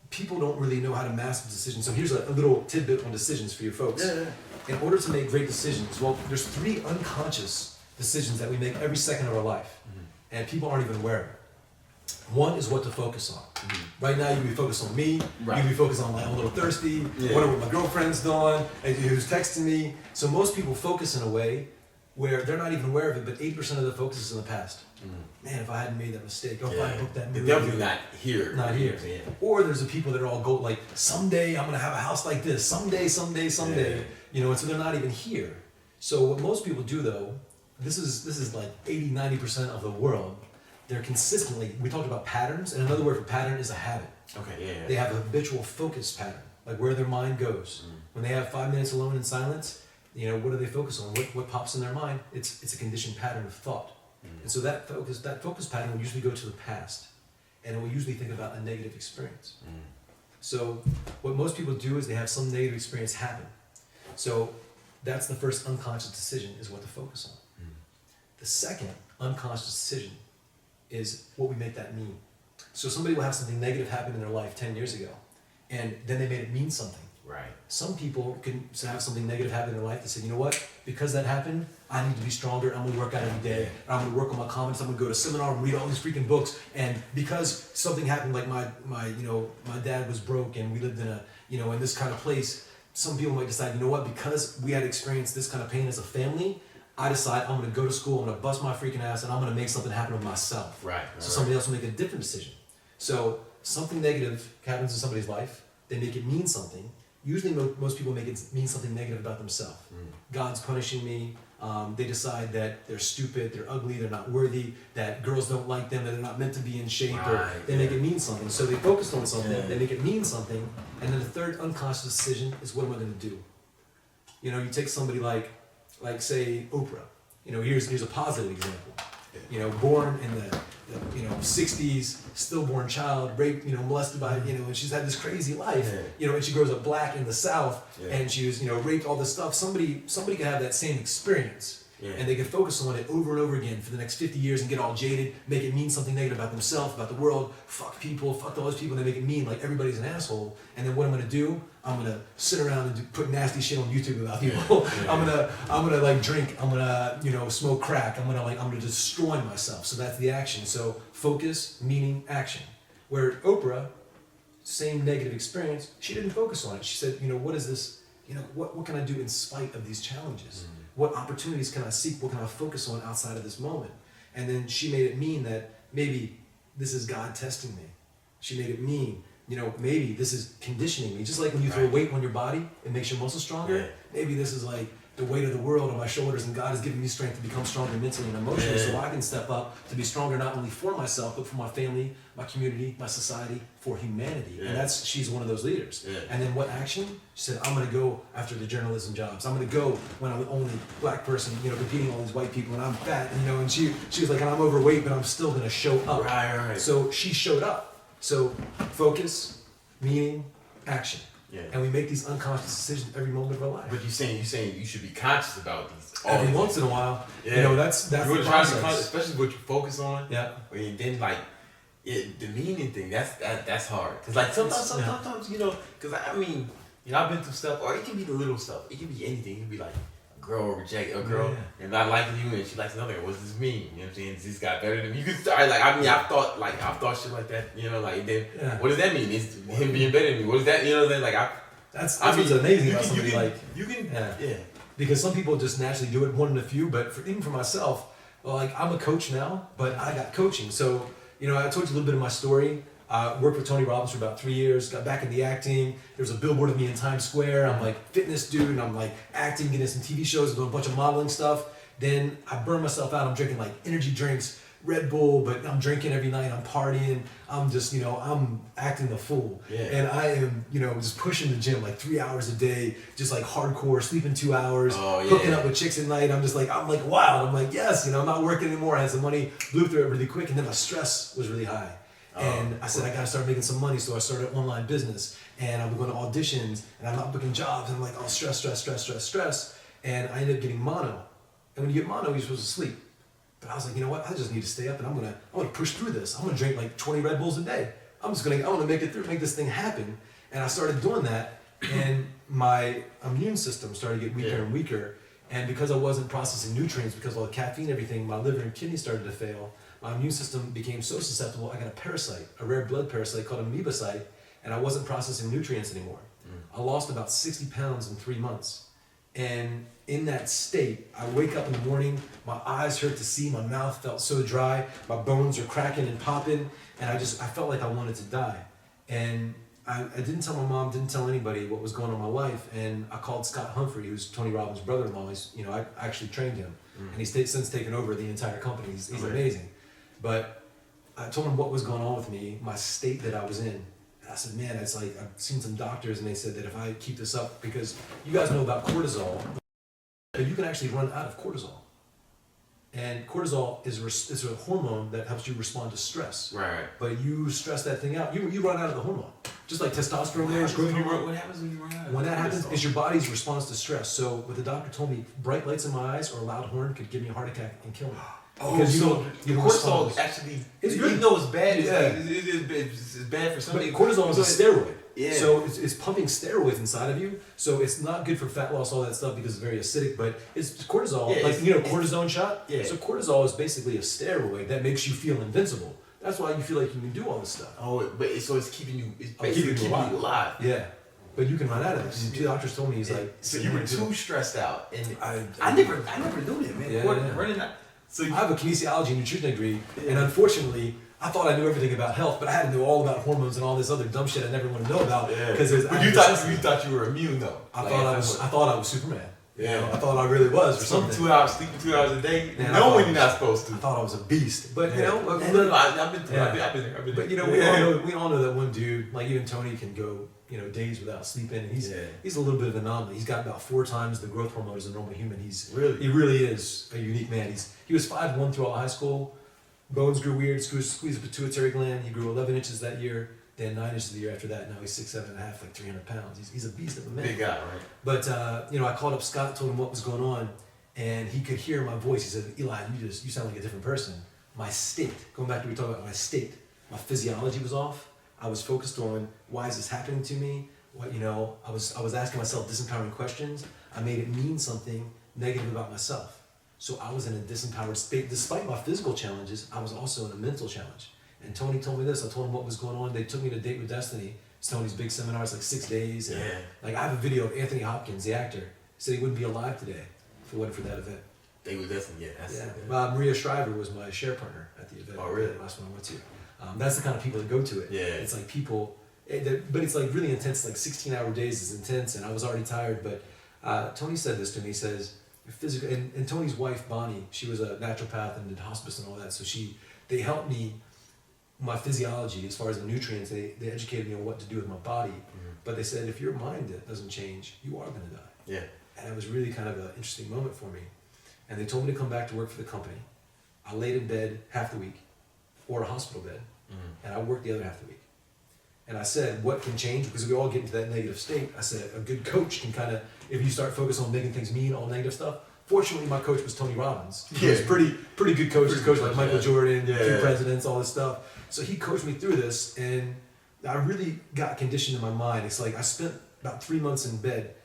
people don't really know how to master decisions. So here's a little tidbit on decisions for you folks. In order to make great decisions, well, there's 3 unconscious decisions that we make every second of our life, and people aren't even aware of it. One is what to focus on. Right now, you can be focused on me. Right. You can be focused on like, I'm a little thirsty. What are my girlfriend's doing? And who's texting me? So most people focus in a way where they're not even aware of it, but 80% of the focus is in the past. Man, if I hadn't made that mistake, or if I had booked that movie. They're definitely not here. Not here. Or there's the people that are all go like, someday I'm gonna have a house like this. Someday. You know, and so they're not even here. So what most people do though, this is like 80-90% of the world. They're consistently, we talked about patterns, and another word for pattern is a habit. Okay, They have a habitual focus pattern, like where their mind goes. When they have 5 minutes alone in silence, you know, what do they focus on? What pops in their mind? It's a conditioned pattern of thought. And so that focus pattern will usually go to the past, and it will usually think about a negative experience. So what most people do is they have some negative experience happen. So that's the first unconscious decision, is what to focus on. The second unconscious decision is what we make that mean. So somebody will have something negative happen in their life 10 years ago, and then they made it mean something. Right. Some people can have something negative happen in their life. They say, you know what? Because that happened, I need to be stronger. I'm gonna work out every day. I'm gonna work on my confidence. I'm gonna go to seminar and read all these freaking books. And because something happened, like my dad was broke and we lived in in this kind of place. Some people might decide, you know what? Because we had experienced this kind of pain as a family, I decide I'm gonna go to school. I'm gonna bust my freaking ass, and I'm gonna make something happen with myself. Right. So somebody else will make a different decision. So something negative happens in somebody's life. They make it mean something. Usually most people make it mean something negative about themselves. God's punishing me. They decide that they're stupid, they're ugly, they're not worthy, that girls don't like them, that they're not meant to be in shape, or they make it mean something. So they focused on something, they make it mean something, and then the third unconscious decision is, what am I going to do? You know, you take somebody like say Oprah. You know, here's a positive example. You know, born in the 60s, stillborn child, raped, molested by, and she's had this crazy life, and she grows up black in the South, and she was, raped, all this stuff. Somebody could have that same experience, and they could focus on it over and over again for the next 50 years and get all jaded, make it mean something negative about themselves, about the world, fuck people, fuck all those people, and they make it mean like everybody's an asshole. And then what I'm gonna do? I'm gonna sit around and put nasty shit on YouTube about people. I'm gonna like drink. I'm gonna smoke crack. I'm gonna destroy myself. So that's the action. So focus, meaning, action. Where Oprah, same negative experience, she didn't focus on it. She said, what is this? What can I do in spite of these challenges? What opportunities can I seek? What can I focus on outside of this moment? And then she made it mean that maybe this is God testing me. She made it mean, maybe this is conditioning me. Just like when you throw weight on your body, it makes your muscles stronger. Maybe this is like the weight of the world on my shoulders, and God is giving me strength to become stronger mentally and emotionally, so I can step up to be stronger not only for myself, but for my family, my community, my society, for humanity. And she's one of those leaders. And then what action? She said, I'm gonna go after the journalism jobs. I'm gonna go when I'm the only black person, competing all these white people, and I'm fat, and she was like, and I'm overweight, but I'm still gonna show up. Right. So she showed up. So focus, meaning, action. And we make these unconscious decisions every moment of our life. But you're saying you should be conscious about these every once in a while. That's the process. Especially what you focus on. And then the meaning thing, that's hard. Cause like sometimes cause I've been through stuff, or it can be the little stuff. It can be anything. It can be like a girl reject a girl and not liking you, and she likes another. What does this mean? You know what I'm saying? Is this guy better than me? You can start I've thought shit like that. Then what does that mean? Is him being better than me? What does that? That's what's amazing about somebody you can because some people just naturally do it, one in a few. But even for myself, I'm a coach now, but I got coaching. So I told you a little bit of my story. Worked with Tony Robbins for about 3 years, got back into acting. There was a billboard of me in Times Square. I'm like fitness dude, and I'm like acting, getting some TV shows, doing a bunch of modeling stuff. Then I burned myself out. I'm drinking like energy drinks, Red Bull, but I'm drinking every night. I'm partying. I'm just, I'm acting the fool. And I am, just pushing the gym like 3 hours a day, just like hardcore, sleeping 2 hours, hooking up with chicks at night. I'm like wild. I'm like, yes, I'm not working anymore. I had some money, blew through it really quick, and then my stress was really high. And I said, I gotta start making some money, so I started an online business, and I was going to auditions, and I'm not booking jobs, and I'm like, oh, stress, and I ended up getting mono. And when you get mono, you're supposed to sleep. But I was like, you know what? I just need to stay up and I'm gonna push through this. I'm gonna drink like 20 Red Bulls a day. I want to make it through, make this thing happen. And I started doing that, and my immune system started to get weaker and weaker. And because I wasn't processing nutrients, because of all the caffeine and everything, my liver and kidney started to fail. My immune system became so susceptible, I got a parasite, a rare blood parasite called amoebocyte, and I wasn't processing nutrients anymore. I lost about 60 pounds in 3 months. And in that state, I wake up in the morning, my eyes hurt to see, my mouth felt so dry, my bones are cracking and popping, and I felt like I wanted to die. And I didn't tell my mom, didn't tell anybody what was going on in my life, and I called Scott Humphrey, who's Tony Robbins' brother-in-law. I actually trained him, and he's since taken over the entire company. He's amazing. But I told him what was going on with me, my state that I was in. And I said, man, it's like, I've seen some doctors, and they said that if I keep this up, because you guys know about cortisol, but you can actually run out of cortisol. And cortisol is a hormone that helps you respond to stress. Right. But you stress that thing out, you run out of the hormone. Just like testosterone. What happens when you run out? When that happens, is your body's response to stress. So what the doctor told me, bright lights in my eyes or a loud horn could give me a heart attack and kill me. Because you cortisol actually, it's good. Even though it's bad, it's bad for some people. But cortisol is a steroid. Yeah. So it's pumping steroids inside of you. So it's not good for fat loss, all that stuff, because it's very acidic. But it's cortisol, cortisone shot. Yeah. So cortisol is basically a steroid that makes you feel invincible. That's why you feel like you can do all this stuff. So it's keeping you, keeping you alive. Yeah. But you can run out of it. And the doctors told me, so you were too stressed out, and I never knew that, man. Running out. So I have a kinesiology and nutrition degree, and unfortunately, I thought I knew everything about health, but I had to know all about hormones and all this other dumb shit I never want to know about. But you thought you were immune though. I thought I was Superman. Yeah, I thought I really was, or something. 2 hours, sleeping 2 hours a day, knowing you're not supposed to. I thought I was a beast, but I've been there. But we all know that one dude, like even Tony, can go days without sleeping. And he's a little bit of an anomaly. He's got about 4 times the growth hormone as a normal human. He really is a unique man. He was 5'1" throughout high school. Bones grew weird. Squeezed the pituitary gland. He grew 11 inches that year. Then 9 inches the year after that. Now he's 6'7.5", like 300 pounds. He's a beast of a man. Big guy, right? But I called up Scott, told him what was going on, and he could hear my voice. He said, "Eli, you sound like a different person." My state, going back to what we talked about, my state, my physiology was off. I was focused on why is this happening to me. I was asking myself disempowering questions. I made it mean something negative about myself. So I was in a disempowered state. Despite my physical challenges, I was also in a mental challenge. And Tony told me this. I told him what was going on. They took me to Date with Destiny. It's Tony's big seminars, like 6 days. And I have a video of Anthony Hopkins, the actor, said he wouldn't be alive today if it wasn't for that event. Date with Destiny, Maria Shriver was my share partner at the event. Oh, really? The last one I went to. That's the kind of people that go to it. Yeah. It's like people, but it's like really intense. Like 16-hour days is intense, and I was already tired. But Tony said this to me. He says, physical, and Tony's wife Bonnie, she was a naturopath and did hospice and all that. So they helped me. My physiology, as far as the nutrients, they educated me on what to do with my body. But they said, if your mind doesn't change, you are going to die. Yeah. And it was really kind of an interesting moment for me. And they told me to come back to work for the company. I laid in bed half the week, or a hospital bed, and I worked the other half the week. And I said, what can change? Because we all get into that negative state. I said, a good coach can kind of, if you start focusing on making things mean, all negative stuff. Fortunately, my coach was Tony Robbins. He was pretty good coach. He's coached like Michael Jordan, two presidents, all this stuff. So he coached me through this, and I really got conditioned in my mind. It's like I spent about 3 months in bed,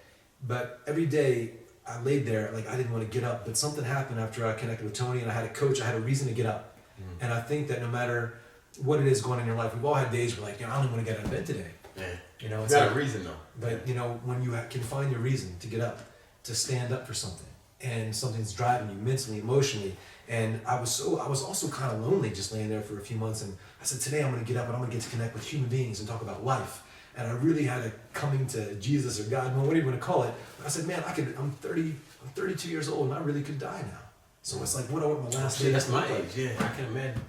but every day I laid there, like I didn't want to get up, but something happened after I connected with Tony, and I had a coach. I had a reason to get up. And I think that no matter what it is going on in your life, we've all had days where I don't even want to get out of bed today. Yeah. It's got a reason though. But when you can find your reason to get up, to stand up for something, and something's driving you mentally, emotionally. And I was also kind of lonely just laying there for a few months, and I said, today I'm going to get up and I'm going to get to connect with human beings and talk about life. And I really had a coming to Jesus or God, whatever you want to call it. I said, man, I'm 32 years old and I really could die now. So it's like, what I want my last day. That's my age, I can imagine.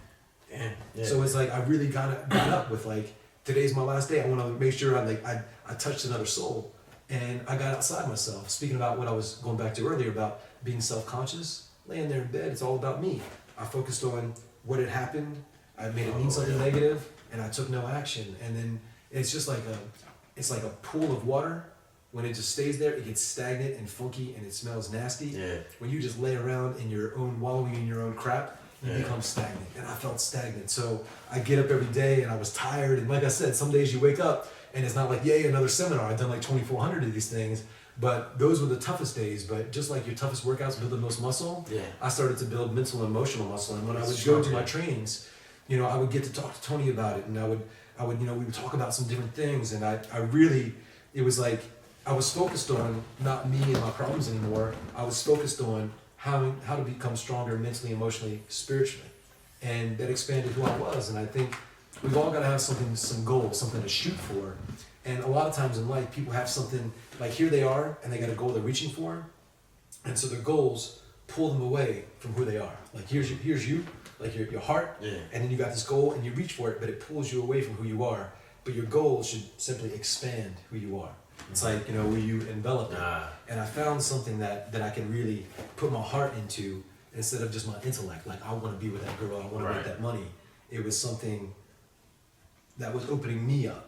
Damn. Yeah. So it's like, I really got up with like, today's my last day. I want to make sure I touched another soul. And I got outside myself. Speaking about what I was going back to earlier about being self-conscious, laying there in bed, it's all about me. I focused on what had happened. I made it mean something negative, and I took no action. And then it's just like a pool of water, when it just stays there, it gets stagnant and funky and it smells nasty. Yeah. When you just lay around in your own, wallowing in your own crap, you Yeah. become stagnant. And I felt stagnant. So I get up every day and I was tired. And like I said, some days you wake up and it's not like, yay, another seminar. I've done like 2,400 of these things. But those were the toughest days. But just like your toughest workouts build the most muscle, Yeah. I started to build mental and emotional muscle. And when I would Sure, go to my man. trainings, you know, I would get to talk to Tony about it. And I would, you know, we would talk about some different things. And I really, it was like, I was focused on not me and my problems anymore. I was focused on how to become stronger mentally, emotionally, spiritually. And that expanded who I was. And I think we've all got to have some goals, something to shoot for. And a lot of times in life, people have something, like here they are, and they got a goal they're reaching for. And so their goals pull them away from who they are. Like here's you, like your heart, Yeah. and then you got this goal and you reach for it, but it pulls you away from who you are. But your goal should simply expand who you are. It's like, you know, where you envelop it. And I found something that I can really put my heart into instead of just my intellect. Like, I want to be with that girl, I want to make that money. It was something that was opening me up.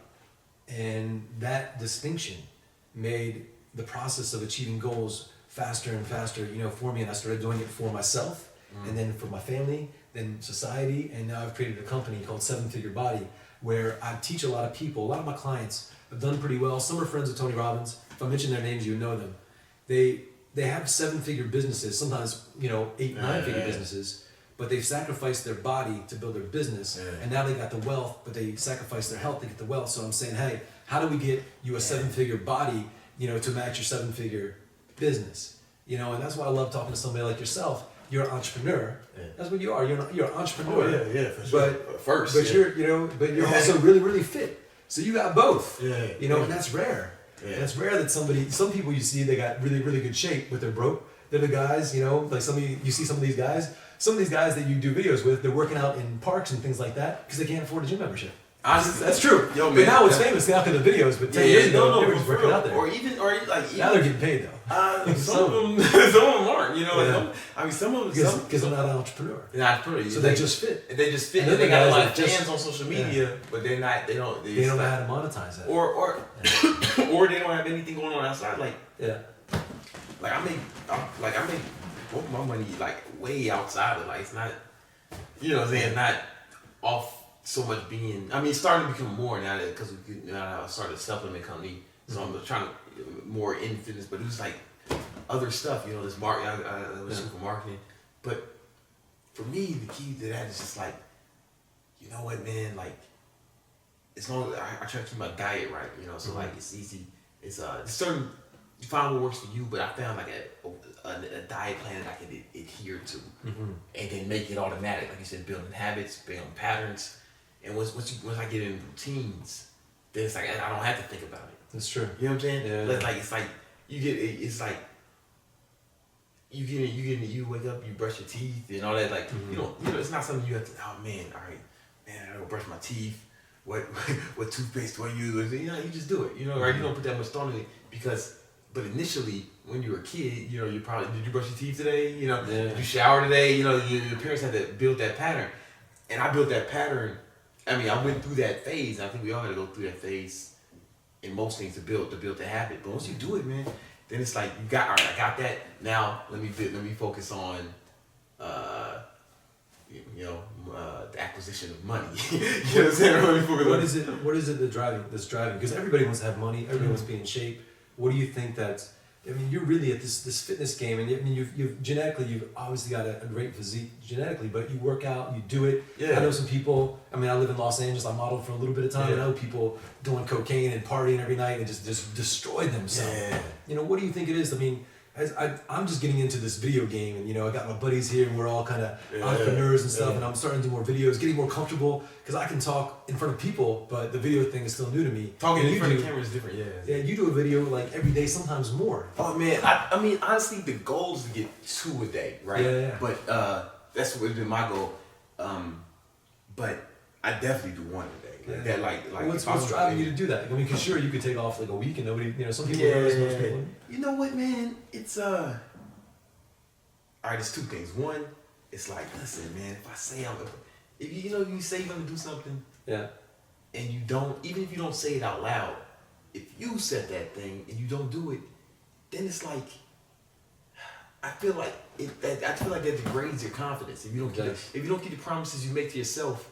And that distinction made the process of achieving goals faster and faster, you know, for me. And I started doing it for myself, and then for my family, then society. And now I've created a company called 7-Figure Body, where I teach a lot of people. A lot of my clients have done pretty well. Some are friends of Tony Robbins. If I mention their names, you know them. They have 7-figure businesses, sometimes, you know, 8, 9-figure businesses, but they've sacrificed their body to build their business, and now they got the wealth, but they sacrificed their health to get the wealth. So I'm saying, hey, how do we get you a 7-figure body, you know, to match your 7-figure business? You know, and that's why I love talking to somebody like yourself. You're an entrepreneur. Yeah. That's what you are. You're an entrepreneur. Oh, yeah, for sure. But you're, you know, but you're also really, really fit. So you got both. Yeah. You know, and that's rare. Yeah. That's rare that some people you see, they got really, really good shape, but they're broke. They're the guys, you know, like you see some of these guys that you do videos with, they're working out in parks and things like that because they can't afford a gym membership. Honestly, that's true. Yo, man, but now it's famous after the videos, but 10 years ago, they were just working out there. Or like now they're getting paid though. Some of them aren't, you know. Yeah. Some of them because they're not an entrepreneur. They're not entrepreneur. So they just fit. They just fit. And They got a lot of just, fans on social media, but they're not. They don't know how to monetize that. Or they don't have anything going on outside. Like I make most of my money like way outside of, like, it's not, you know what I'm saying, not off so much being, I mean, it's starting to become more now that, because I started a supplement company, so I'm trying to more in fitness, but it was like other stuff, you know, this market, I was super marketing, but for me, the key to that is just like, you know what, man, like, as long as I try to keep my diet right, you know, so like, it's easy, it's certain, you find what works for you, but I found like a diet plan that I can adhere to, and then make it automatic, like you said, building habits, building patterns. And once I get in routines, then it's like I don't have to think about it. That's true. You know what I'm saying? Yeah. Like it's like it's like you wake up, you brush your teeth and all that. Like you know, it's not something you have to. Oh man, all right, man, I gotta brush my teeth. What toothpaste do I use? You know, you just do it. You know, right? You don't put that much thought in it but initially, when you were a kid, you know, you probably, did you brush your teeth today? You know, did you shower today? You know, your parents had to build that pattern, and I built that pattern. I mean, I went through that phase. I think we all had to go through that phase in most things to build the habit. But once you do it, man, then it's like all right, I got that. Now let me focus on, the acquisition of money. You know what I'm saying? What is it that's driving? Because everybody wants to have money. Everybody wants to be in shape. What do you think you're really at this fitness game, and I mean, you've obviously got a great physique genetically, but you work out, you do it. Yeah. I know some people, I mean, I live in Los Angeles, I modeled for a little bit of time, and I know people doing cocaine and partying every night and just destroyed themselves. Yeah. You know, what do you think it is? I mean, I'm just getting into this video game, and, you know, I got my buddies here, and we're all kind of entrepreneurs and stuff, and I'm starting to do more videos, getting more comfortable, because I can talk in front of people, but the video thing is still new to me. Talking in front of the camera is different, Yeah, you do a video like every day, sometimes more. Oh man, I mean, honestly, the goal is to get 2 a day, right? Yeah. But that's what been my goal. But I definitely do 1 a day. Like that, like what's driving you to do that? I mean, because sure, you could take off like a week and nobody, you know, some people most people. You know what, man? It's all right, it's 2 things. One, it's like, listen, man, if I say if you say you're gonna do something, yeah, and you don't, even if you don't say it out loud, if you set that thing and you don't do it, then it's like, I feel like that degrades your confidence. If you don't keep the promises you make to yourself,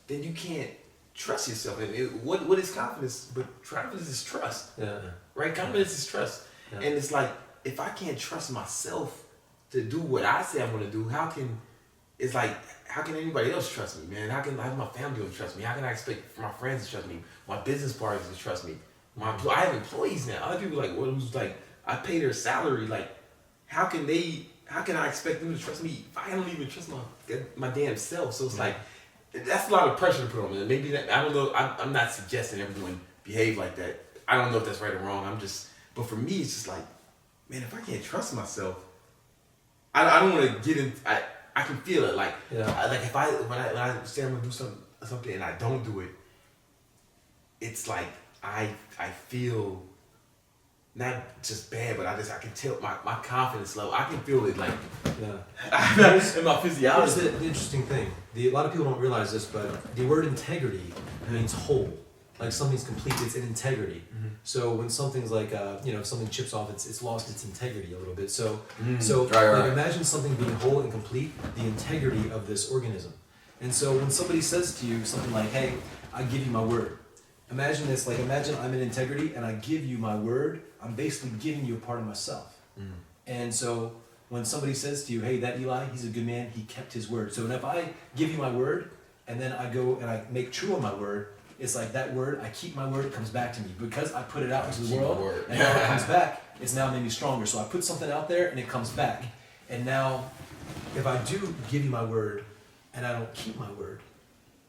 then you can't trust yourself. And what is confidence? But confidence is trust. Yeah. Right? Confidence is trust. Yeah. And it's like, if I can't trust myself to do what I say I'm gonna do, how can anybody else trust me, man? How can my family gonna trust me? How can I expect my friends to trust me? My business partners to trust me? I have employees now. Other people who's like, I pay their salary. Like, how can I expect them to trust me if I don't even trust my damn self? So it's like, that's a lot of pressure to put on me. Maybe that, I don't know. I'm not suggesting everyone behave like that. I don't know if that's right or wrong. But for me, it's just like, man, if I can't trust myself, I don't want to get in. I can feel it. Like, like when I say I'm gonna do something and I don't do it, it's like I feel not just bad, but I can tell my confidence level. I can feel it, like, in my physiology. Here's the interesting thing. A lot of people don't realize this, but the word integrity means whole. Like, something's complete, it's in integrity. Mm-hmm. So when something's like, if something chips off, it's lost its integrity a little bit. So, imagine something being whole and complete, the integrity of this organism. And so when somebody says to you something like, hey, I give you my word. Imagine this, imagine I'm in integrity and I give you my word, I'm basically giving you a part of myself. Mm. And so when somebody says to you, hey, that Eli, he's a good man, he kept his word. So if I give you my word and then I go and I make true on my word, it's like that word, I keep my word, it comes back to me. Because I put it out into the world, and now it comes back, it's now made me stronger. So I put something out there, and it comes back. And now, if I do give you my word, and I don't keep my word,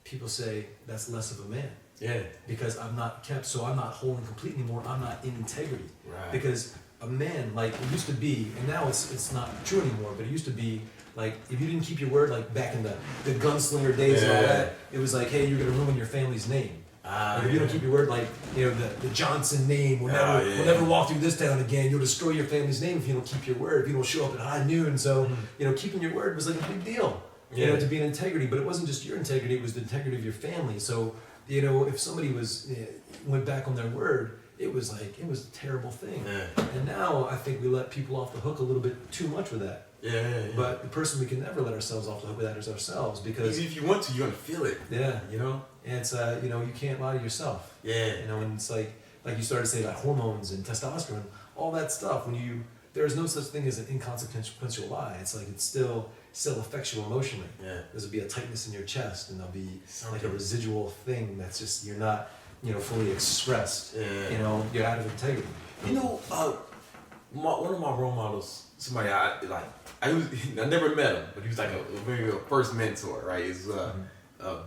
people say, that's less of a man. Yeah. Because I'm not kept, so I'm not whole and complete anymore, I'm not in integrity. Right. Because a man, it used to be, and now it's not true anymore, but it used to be, if you didn't keep your word, back in the gunslinger days and all that, it was like, hey, you're going to ruin your family's name. If you don't keep your word, the Johnson name will never walk through this town again. You'll destroy your family's name if you don't keep your word, if you don't show up at high noon. So, keeping your word was like a big deal, to be in integrity. But it wasn't just your integrity, it was the integrity of your family. So, if somebody went back on their word, it was a terrible thing. Yeah. And now I think we let people off the hook a little bit too much with that. Yeah. But the person we can never let ourselves off the hook with that is ourselves, because even if you want to, you're gonna feel it. Yeah. And it's you can't lie to yourself. Yeah. And it's like you started to say about hormones and testosterone, all that stuff. There's no such thing as an inconsequential lie. It's like it still affects you emotionally. Yeah. There'll be a tightness in your chest, and there'll be a residual thing that's just you're not fully expressed. Yeah. You're out of integrity. One of my role models, somebody I never met him, but he was a first mentor, right? Is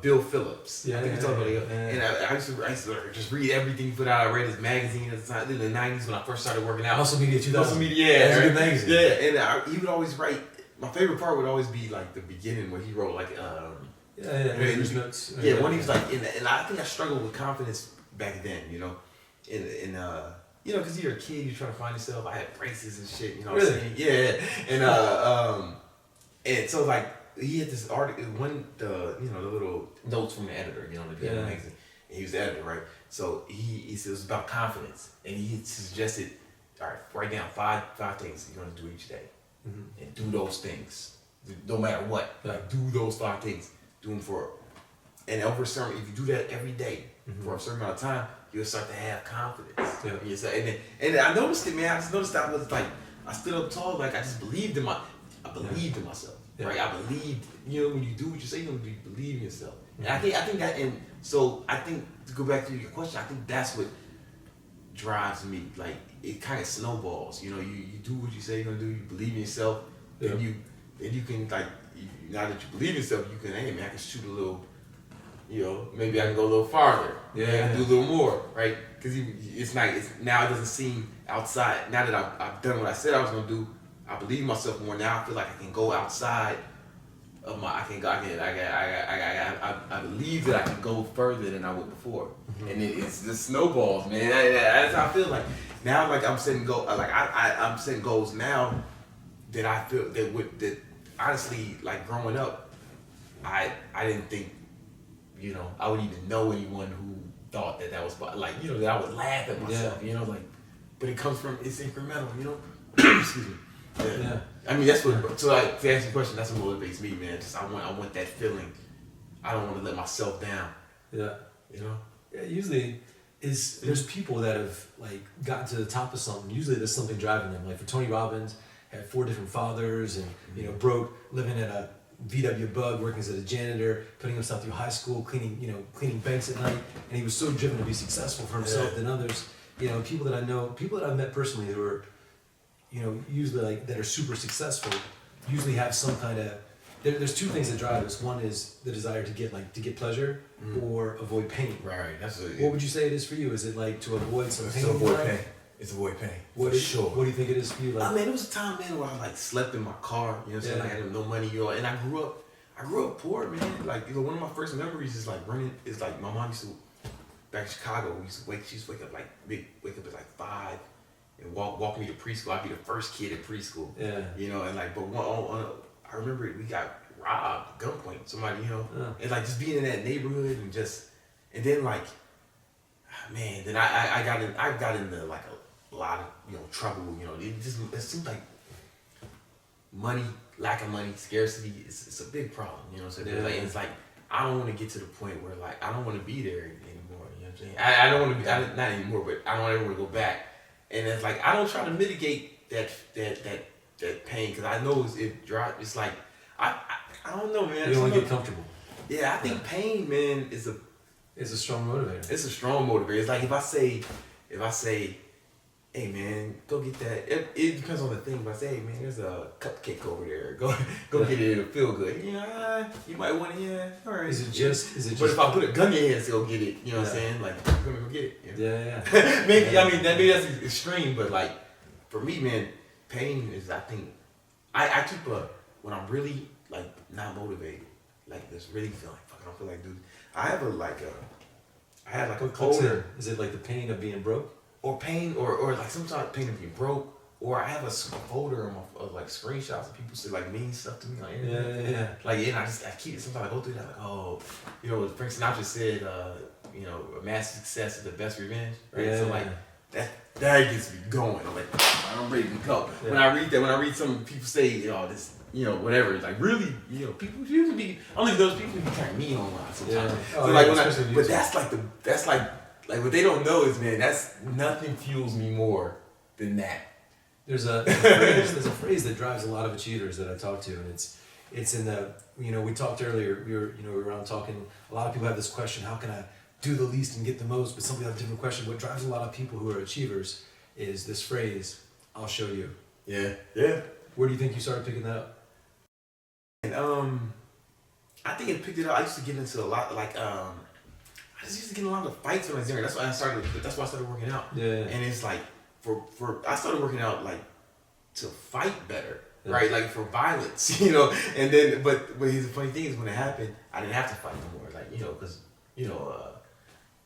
Bill Phillips. Yeah, I think we talked about it. And I used to just read everything he put out. I read his magazine at the time, in the 90s when I first started working out. Muscle Media 2000. Muscle Media, yeah. That's a good magazine. Yeah, and he would always write, my favorite part would always be the beginning where he wrote notes. When he was and I think I struggled with confidence back then, because you're a kid, you're trying to find yourself. I had braces and shit, you know what I'm saying? Yeah. And so he had this article, the little notes from the editor, the magazine. And he was the editor, right? So he said it was about confidence. And he suggested, all right, write down five things you're going to do each day. Mm-hmm. And do those things. No matter what. Do those 5 things. Do them and over if you do that every day, mm-hmm. for a certain amount of time, you'll start to have confidence. Yeah. And I noticed it, man. I just noticed that I was I stood up tall, I just believed in myself. Yeah. Right? I believed, when you do what you say you're going to do, you believe in yourself. Mm-hmm. And I think that, and so I think, to go back to your question, I think that's what drives me. It kind of snowballs. You do what you say you're going to do, you believe in yourself, then you can, now that you believe in yourself, you can, hey, man, I can shoot a little, maybe I can go a little farther. Yeah. I can do a little more, right? Because now it doesn't seem outside. Now that I've done what I said I was going to do, I believe in myself more. Now I feel like I can go outside of I believe that I can go further than I would before. Mm-hmm. And it's the snowballs, man. That's how I feel now. I'm setting goals. I'm setting goals now that I feel that honestly, growing up, I didn't think, I would even know anyone who thought that was like, you know, that I would laugh at myself, you know, like, but it comes from, it's incremental, you know. Excuse me. Yeah. I mean, that's what. So like, to answer your question, that's what motivates me, man. Just I want that feeling. I don't want to let myself down. Yeah. You know. Yeah. Usually, there's people that have like gotten to the top of something. Usually, there's something driving them. Like for Tony Robbins, had 4 different fathers, and you know, broke, living at a VW Bug, working as a janitor, putting himself through high school, cleaning banks at night, and he was so driven to be successful for himself than others. You know, people that I know, people that I've met personally who are, you know, usually like that are super successful, usually have some kind of. There's 2 things that drive us. One is the desire to get pleasure or avoid pain. Right. What would you say it is for you? Is it like to avoid some pain? To avoid pain. It's avoid pain. What do you think it is for you? Like, I mean, it was a time, man, where I like slept in my car. You know what I'm saying? Like, I had no money, you know. And I grew up poor, man. Like, you know, one of my first memories is like running. Is like my mom used to. Back in Chicago, she used to wake up at like 5 and walk me to preschool. I'd be the first kid in preschool. Yeah. You know, and like, but I remember we got robbed, gunpoint, somebody, you know, and like just being in that neighborhood and then like, man, then I got into like a lot of, you know, trouble, you know, it seems like lack of money, scarcity, it's a big problem, you know what I'm saying? Like, it's like, I don't want to get to the point where like, I don't want to be there anymore. You know what I'm saying? I don't want to be, not anymore, but I don't ever want to go back. And it's like, I don't try to mitigate that pain, because I know it's like, I don't know, man. You don't want to get comfortable. Yeah, I think pain, man, is a strong motivator. It's a strong motivator. It's like if I say, hey man, go get that. It depends on the thing. If I say, hey man, there's a cupcake over there. Go get it. It'll feel good. You might want to. Yeah, all right. Is it just? But if I put a gun in your hand and say, go get it, you know what I'm saying? Like, I'm gonna go get it. You know? Yeah. Maybe I mean maybe that's extreme, but like for me, man, pain is. I think I keep when I'm really like not motivated, like just really feel like fuck, I don't feel like dude. I have a folder. Is it like the pain of being broke? Or pain, or like sometimes pain of being broke, or I have a folder of like screenshots of people say like mean stuff to me on internet. Yeah. Like, and I keep it. Sometimes I go through that, like, oh, you know, Frank Sinatra said, you know, massive success is the best revenge, right? Yeah. So like that gets me going. I'm like, I'm ready to go. Yeah. When I read some people say, you know, this, you know, whatever, it's like really, you know, people usually be, only those people be kind of mean online sometimes. Yeah. Oh, so like but that's like what they don't know is, man, that's nothing fuels me more than that. There's a phrase that drives a lot of achievers that I talk to, and it's in the, you know, we talked earlier, we were around talking, a lot of people have this question, how can I do the least and get the most? But some people have a different question. What drives a lot of people who are achievers is this phrase, I'll show you. Yeah. Where do you think you started picking that up? And I think it picked it up. I used to get into a lot, like I just used to get in a lot of fights when I was younger. That's why I started working out. Yeah. And it's like I started working out like to fight better, right? Like for violence, you know. And then, but the funny thing is, when it happened, I didn't have to fight no more. Like, you know, because you know,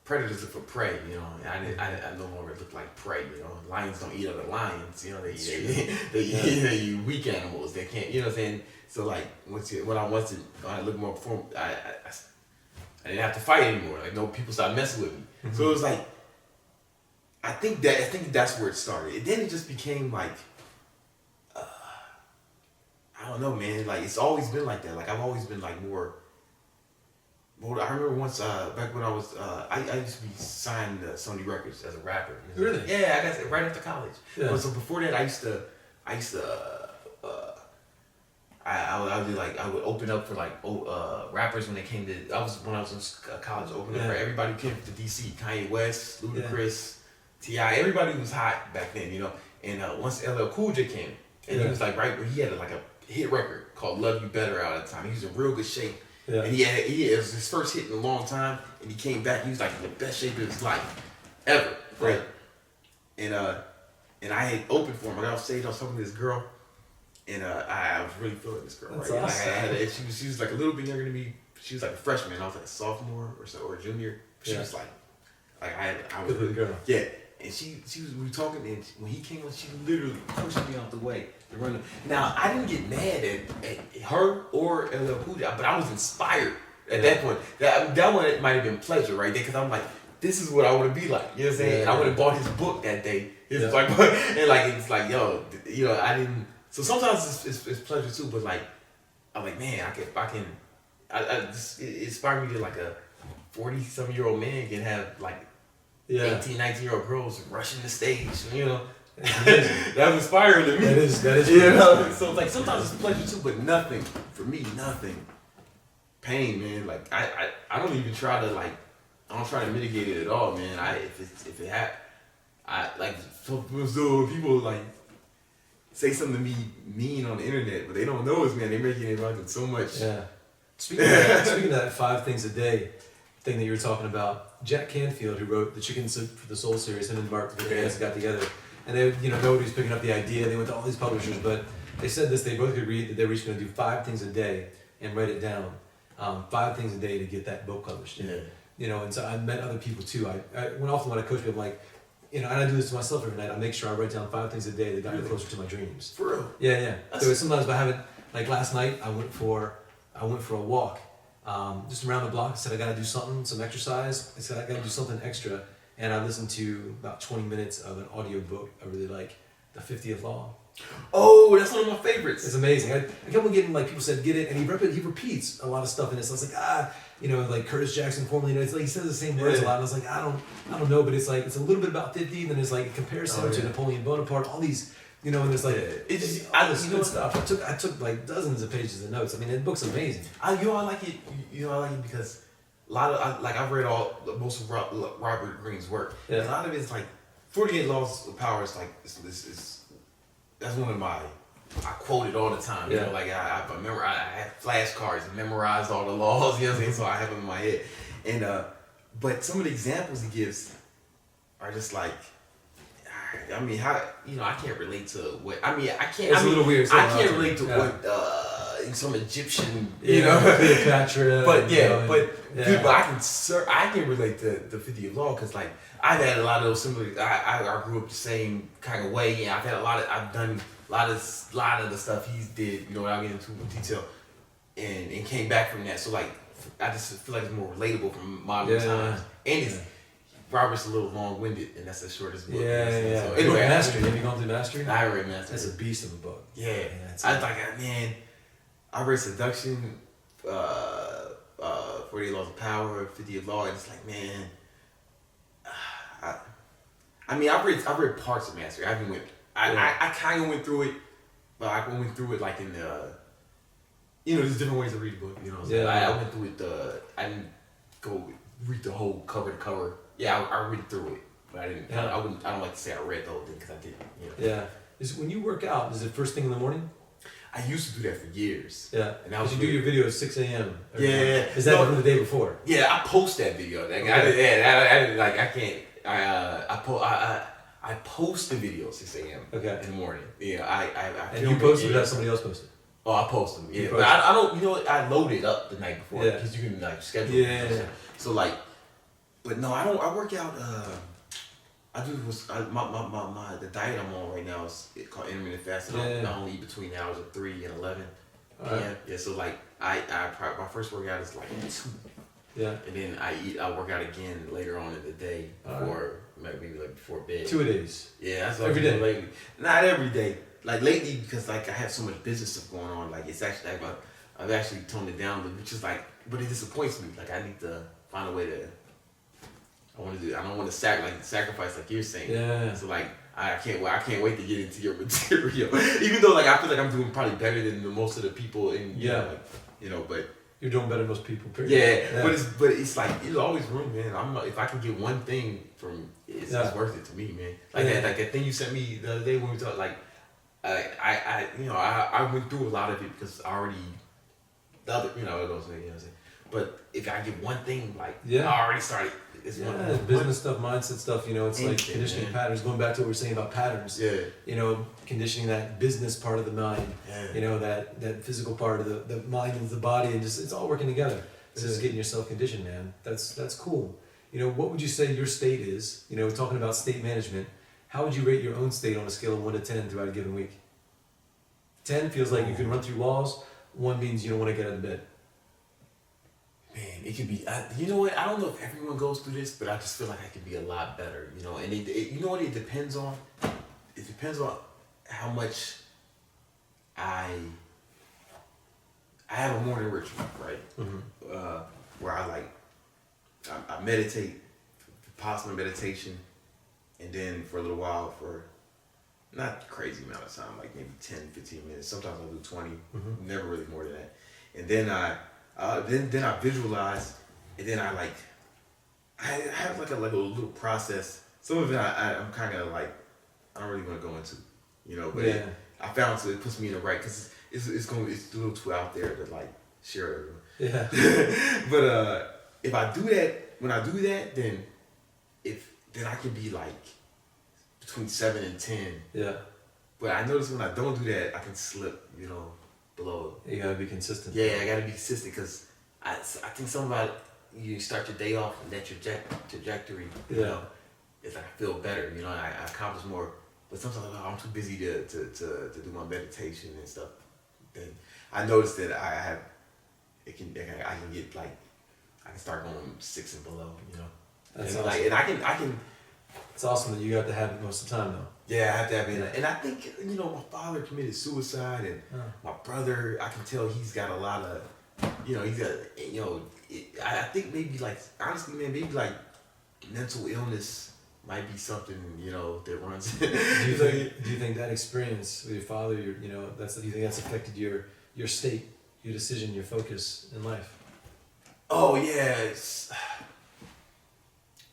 predators are for prey. You know, and I no longer look like prey. You know, lions don't eat other lions. You know, they eat weak animals. They can't. You know what I'm saying? So like when I look more perform, I didn't have to fight anymore. Like, no, people started messing with me. Mm-hmm. So it was like, I think that's where it started. And then it just became like, I don't know, man. Like, it's always been like that. Like, I've always been like more. I remember once back when I was I used to be signed to Sony Records as a rapper. Really? Yeah, I got right after college. Yeah. But so before that, I used to. I would open up for like rappers when they came to. When I was in college, opening up for everybody who came to DC. Kanye West, Ludacris, T.I. Everybody was hot back then, you know. And once LL Cool J came, and he was like right where he had like a hit record called "Love You Better" out at the time. He was in real good shape, and it was his first hit in a long time. And he came back. He was like in the best shape of his life ever, right? And I had opened for him. I got off stage. I was talking to this girl. And I was really feeling this girl. That's right? awesome. Like she was like a little bit younger than me. She was like a freshman. I was like a sophomore or a junior. She was like I was good girl. Yeah. And we were talking, and when he came on, she literally pushed me out the way to run. Now I didn't get mad at her or LL Cool J, but I was inspired at that point. That one might have been pleasure right there, because I'm like, this is what I want to be like. You know what I'm saying? And I went and bought his book that day. It's like, and like, it's like, yo, you know, I didn't. So sometimes it's pleasure too, but like, I'm like, man, it inspired me to like a 40-some-year-old man can have like 18, 19-year-old girls rushing the stage, you know. That was inspiring to me. That is you know. So like sometimes it's a pleasure too, but nothing for me, nothing. Pain, man. Like I don't even try to like, I don't try to mitigate it at all, man. If it happens, I like so people like say something to me mean on the internet, but they don't know us, man. They're making it like so much. Yeah. Speaking of that 5 things a day thing that you were talking about, Jack Canfield, who wrote the Chicken Soup for the Soul series, him and Mark Villegas got together, and they, you know, nobody was picking up the idea. They went to all these publishers, but they said this: they both agreed that they were just going to do 5 things a day and write it down. 5 things a day to get that book published. Yeah. You know, and so I met other people too. I often when I coach people, I'm like, you know, and I do this to myself every night. I make sure I write down 5 things a day that got me closer to my dreams. For real? Yeah. So sometimes I haven't, like last night, I went for a walk, just around the block. I said I got to do something, some exercise. I said I got to do something extra, and I listened to about 20 minutes of an audio book I really like, The 50th Law. Oh, that's one of my favorites. It's amazing. I kept on getting, like, people said get it, and he repeats a lot of stuff in it. So I was like, you know, like Curtis Jackson formerly, you know, it's like he says the same words a lot. And I was like, I don't know, but it's like it's a little bit about 50, then there's like a comparison to Napoleon Bonaparte, all these, you know, and there's like all this good stuff. I took like dozens of pages of notes. I mean, the book's amazing. I like it. You know, I like it because a lot of I've read most of Robert Greene's work. Yeah. And a lot of it's like 48 Laws of Power is like that's one of my, I quote it all the time. You know, like I remember I had flashcards and memorized all the laws. You know what I'm saying? So I have them in my head. And but some of the examples he gives are just like, I mean, how, you know, I can't relate to what, I mean, I can't. It's a little weird. I can't relate to what some Egyptian, you know, Cleopatra. But dude, but I can relate to the 50th Law because like I've had a lot of those similar. I grew up the same kind of way, and I've done a lot of the stuff he did. You know, without getting into detail, and came back from that. So like, I just feel like it's more relatable from modern times, and Robert's a little long-winded, and that's the shortest book. Yeah. So anyway, Mastery. Have you gone through Mastery? I read Mastery. That's a beast of a book. Yeah. I was like, man, I read Seduction, 48 Laws of Power, 50th Law, and it's like, man, I mean, I read parts of Mastery. I kind of went through it, but I went through it like in the, you know, there's different ways to read a book. You know what I'm saying? I went through it. I didn't go read the whole cover to cover. Yeah, I read through it, but I didn't. I don't like to say I read the whole thing because I didn't. You know? Yeah. When you work out, is it first thing in the morning? I used to do that for years. Yeah. And I was you do your video at 6 a.m. Yeah. Is that from the day before? Yeah, I post that video. Like, I post the video at 6 a.m. in the morning. Yeah, and you post it or have somebody else post it? Oh, I post them. Yeah, but I don't. You know, I load it up the night before because you can like schedule. Yeah. So like, but no, I don't. I work out. I do the diet I'm on right now is called intermittent fasting. I only eat between the hours of 3 and 11 p.m. Yeah, so like my first workout is like 2. Yeah. And then I work out again later on in the day before maybe like before bed. 2 days. Yeah, that's what every day. Lately. Not every day. Like lately because like I have so much business stuff going on. Like it's actually like I've actually toned it down, which is like, but it disappoints me. Like I need to find a way to. I don't want to sacrifice like you're saying. Yeah. So like I can't wait to get into your material. Even though like I feel like I'm doing probably better than most of the people in but you're doing better than most people. Period. Yeah. But it's like there's always room, man. If I can get one thing from it's worth it to me, man. Like that thing you sent me the other day when we talked like I went through a lot of it because I already it goes you know what I'm saying. But if I get one thing like I already started. Business stuff, mindset stuff, you know, it's like conditioning patterns, going back to what we were saying about patterns. Yeah. You know, conditioning that business part of the mind, you know, that physical part of the mind and the body, and just it's all working together. So just getting yourself conditioned, man. That's cool. You know, what would you say your state is? You know, we're talking about state management. How would you rate your own state on a scale of 1 to 10 throughout a given week? 10 feels like you can run through walls. 1 means you don't want to get out of bed. Man, it could be. You know what? I don't know if everyone goes through this, but I just feel like I could be a lot better. You know, and you know what it depends on. It depends on how much I have a morning ritual, right? Where I meditate, possible meditation, and then for a little while for not crazy amount of time, like maybe 10, 15 minutes. Sometimes I'll do 20, never really more than that. And then I visualize, and then I have like a little process. Some of it I'm kind of like, I don't really want to go into, you know, but I found it puts me in the right, because it's a little too out there to like share it. Yeah. But if I do that, when I do that, then I can be like between 7 and 10. Yeah. But I notice when I don't do that, I can slip, you know, below. You gotta be consistent. Yeah, I gotta be consistent, because I think something about you start your day off and that trajectory, you know, it's like I feel better, you know, and I accomplish more. But sometimes I'm too busy to do my meditation and stuff. Then I notice that I can get like, I can start going 6 and below, you know. That's and awesome. like, and I can. It's awesome that you got to have it most of the time, though. Yeah, I have to have it. And I think, you know, my father committed suicide, and my brother, I can tell he's got a lot of, you know, I think maybe like, honestly, man, maybe like mental illness might be something, you know, that runs. Do you think that experience with your father, do you think that's affected your state, your decision, your focus in life? Oh yeah,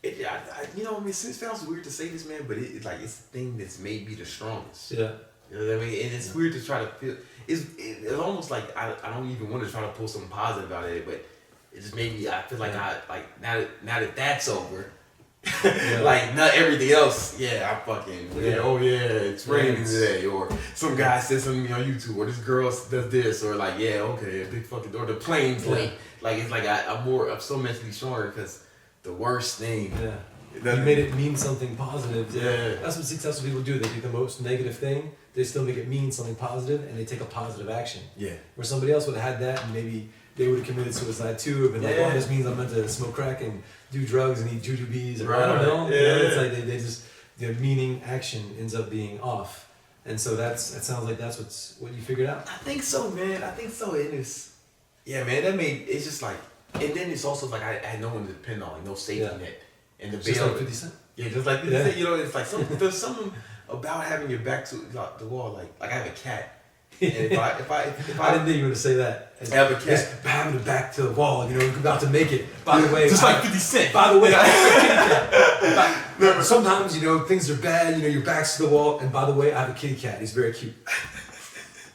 you know, I mean, it sounds weird to say this, man, but it's the thing that's made me the strongest. Yeah. You know what I mean? And it's weird to try to feel. It's almost like I don't even want to try to pull something positive out of it, but it just made me. I feel like now that that's over. Like not everything else, I fucking it's raining today, or some guy said something on YouTube, or this girl does this, or like a big fucking, or the plane's late. Like it's like I'm so mentally stronger, because the worst thing. Yeah. You made it mean something positive. Yeah. That's what successful people do. They do the most negative thing, they still make it mean something positive, and they take a positive action. Yeah. Where somebody else would have had that, and maybe they would have committed suicide too, and been like, oh, this means I'm meant to smoke crack and do drugs and eat jujubes, or I don't know. Yeah. You know, it's like they just, their meaning action ends up being off. And so that sounds like that's what you figured out. I think so, man. I think so. It is. Yeah, man. It's just like, and then it's also like I had no one to depend on, like no safety net. And the just like 50 Cent. Yeah, just like 50 Cent. You know, it's like there's something about having your back to the wall. Like I have a cat. And if I didn't think you were going to say that. I have a cat. Just having the back to the wall, about to make it. By the way, just like 50 Cent. By the way, I have a kitty cat. Sometimes, things are bad, your back's to the wall, and by the way, I have a kitty cat. He's very cute.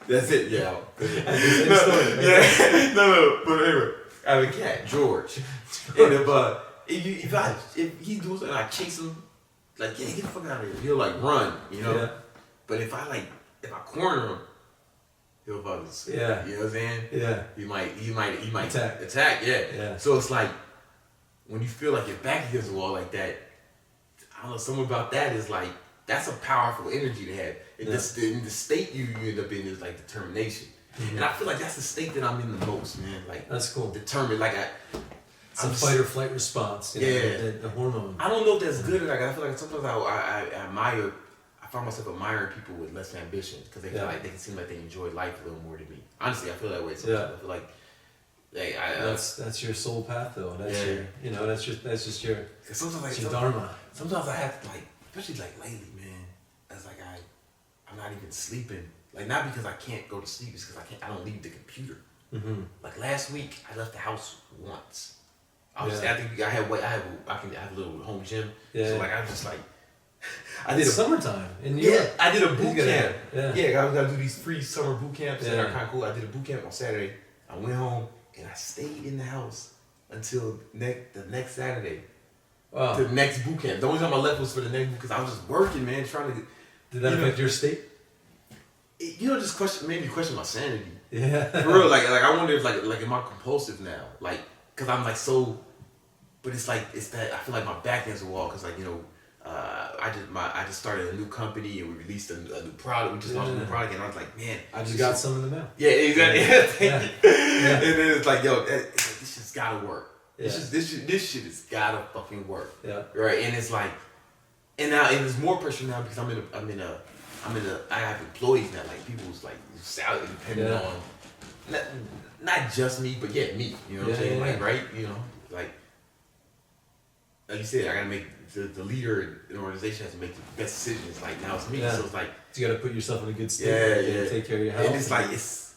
That's it, yeah. No, but anyway, I have a cat, George. And if he does something, I chase him, like, get the fuck out of here. He'll like run, Yeah. But if I corner him, he'll fucking you know what I'm saying? Yeah. He might attack, yeah. So it's like, when you feel like your back against the wall like that, I don't know, something about that is like, that's a powerful energy to have. In the state you end up in is like determination. Mm-hmm. And I feel like that's the state that I'm in the most, man. Like, that's cool. Determined, like it's a fight or flight response. The hormone. I don't know if that's good or not. I feel like sometimes I find myself admiring people with less ambition, because they feel like they can seem like they enjoy life a little more than me. Honestly, I feel that way sometimes. I feel like, that's your soul path, though. That's your, that's just your dharma. Sometimes I have to, especially lately, man. It's like I'm not even sleeping. Like, not because I can't go to sleep, it's because I don't leave the computer. Mm-hmm. Like last week, I left the house once. I think I have a little home gym. Yeah. So I'm just like, it's summertime. I did a boot camp. I gotta do these free summer boot camps that are kind of cool. I did a boot camp on Saturday. I went home and I stayed in the house until the next Saturday. Wow. The next boot camp. The only time I left was for the next boot, because I was just working, man, trying to. Did that affect your state? Just made me question my sanity. Yeah. For real, I wonder if am I compulsive now? Cause I'm so, but it's that I feel like my back against the wall, cause I just started a new company, and we released a new product. We just launched a new product, and I was like, man, I just got some in the mail. Yeah, exactly. Thank you. And then it's like, this just gotta work. Yeah. This shit has gotta fucking work. Yeah. Right, and it's like, and there's more pressure now because I have employees now, like people's like salary depending on not just me, but me. You know what I'm saying? Like, right? You know, like you said, I gotta make the leader in the organization has to make the best decisions. Like now it's me, so it's like you gotta put yourself in a good state. And take care of your health. And it's like it's.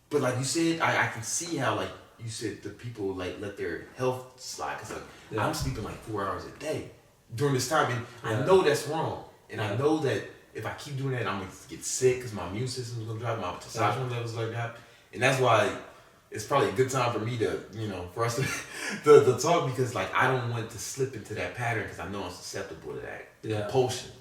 But like you said, I can see how like you said the people like let their health slide because like I'm sleeping like 4 hours a day during this time, and I know that's wrong, and I know that if I keep doing that, I'm gonna get sick because my immune system's gonna drop, my testosterone levels are gonna drop, and that's why it's probably a good time for me to, for us to talk because like I don't want to slip into that pattern because I know I'm susceptible to that compulsion,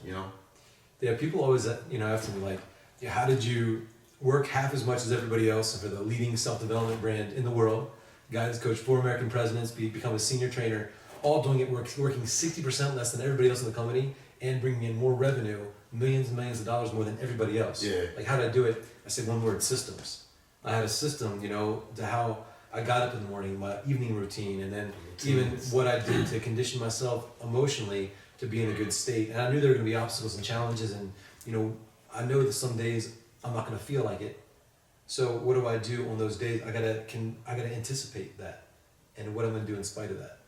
Yeah, people always ask me like, how did you work half as much as everybody else for the leading self-development brand in the world? Guys coach 4 American presidents, become a senior trainer, all doing it working 60% less than everybody else in the company and bringing in more revenue, millions and millions of dollars more than everybody else. Yeah. Like how did I do it? I said one word: systems. I had a system, to how I got up in the morning, my evening routine, and then even what I did to condition myself emotionally to be in a good state. And I knew there were going to be obstacles and challenges, and I know that some days I'm not going to feel like it. So what do I do on those days? I gotta anticipate that, and what I'm going to do in spite of that.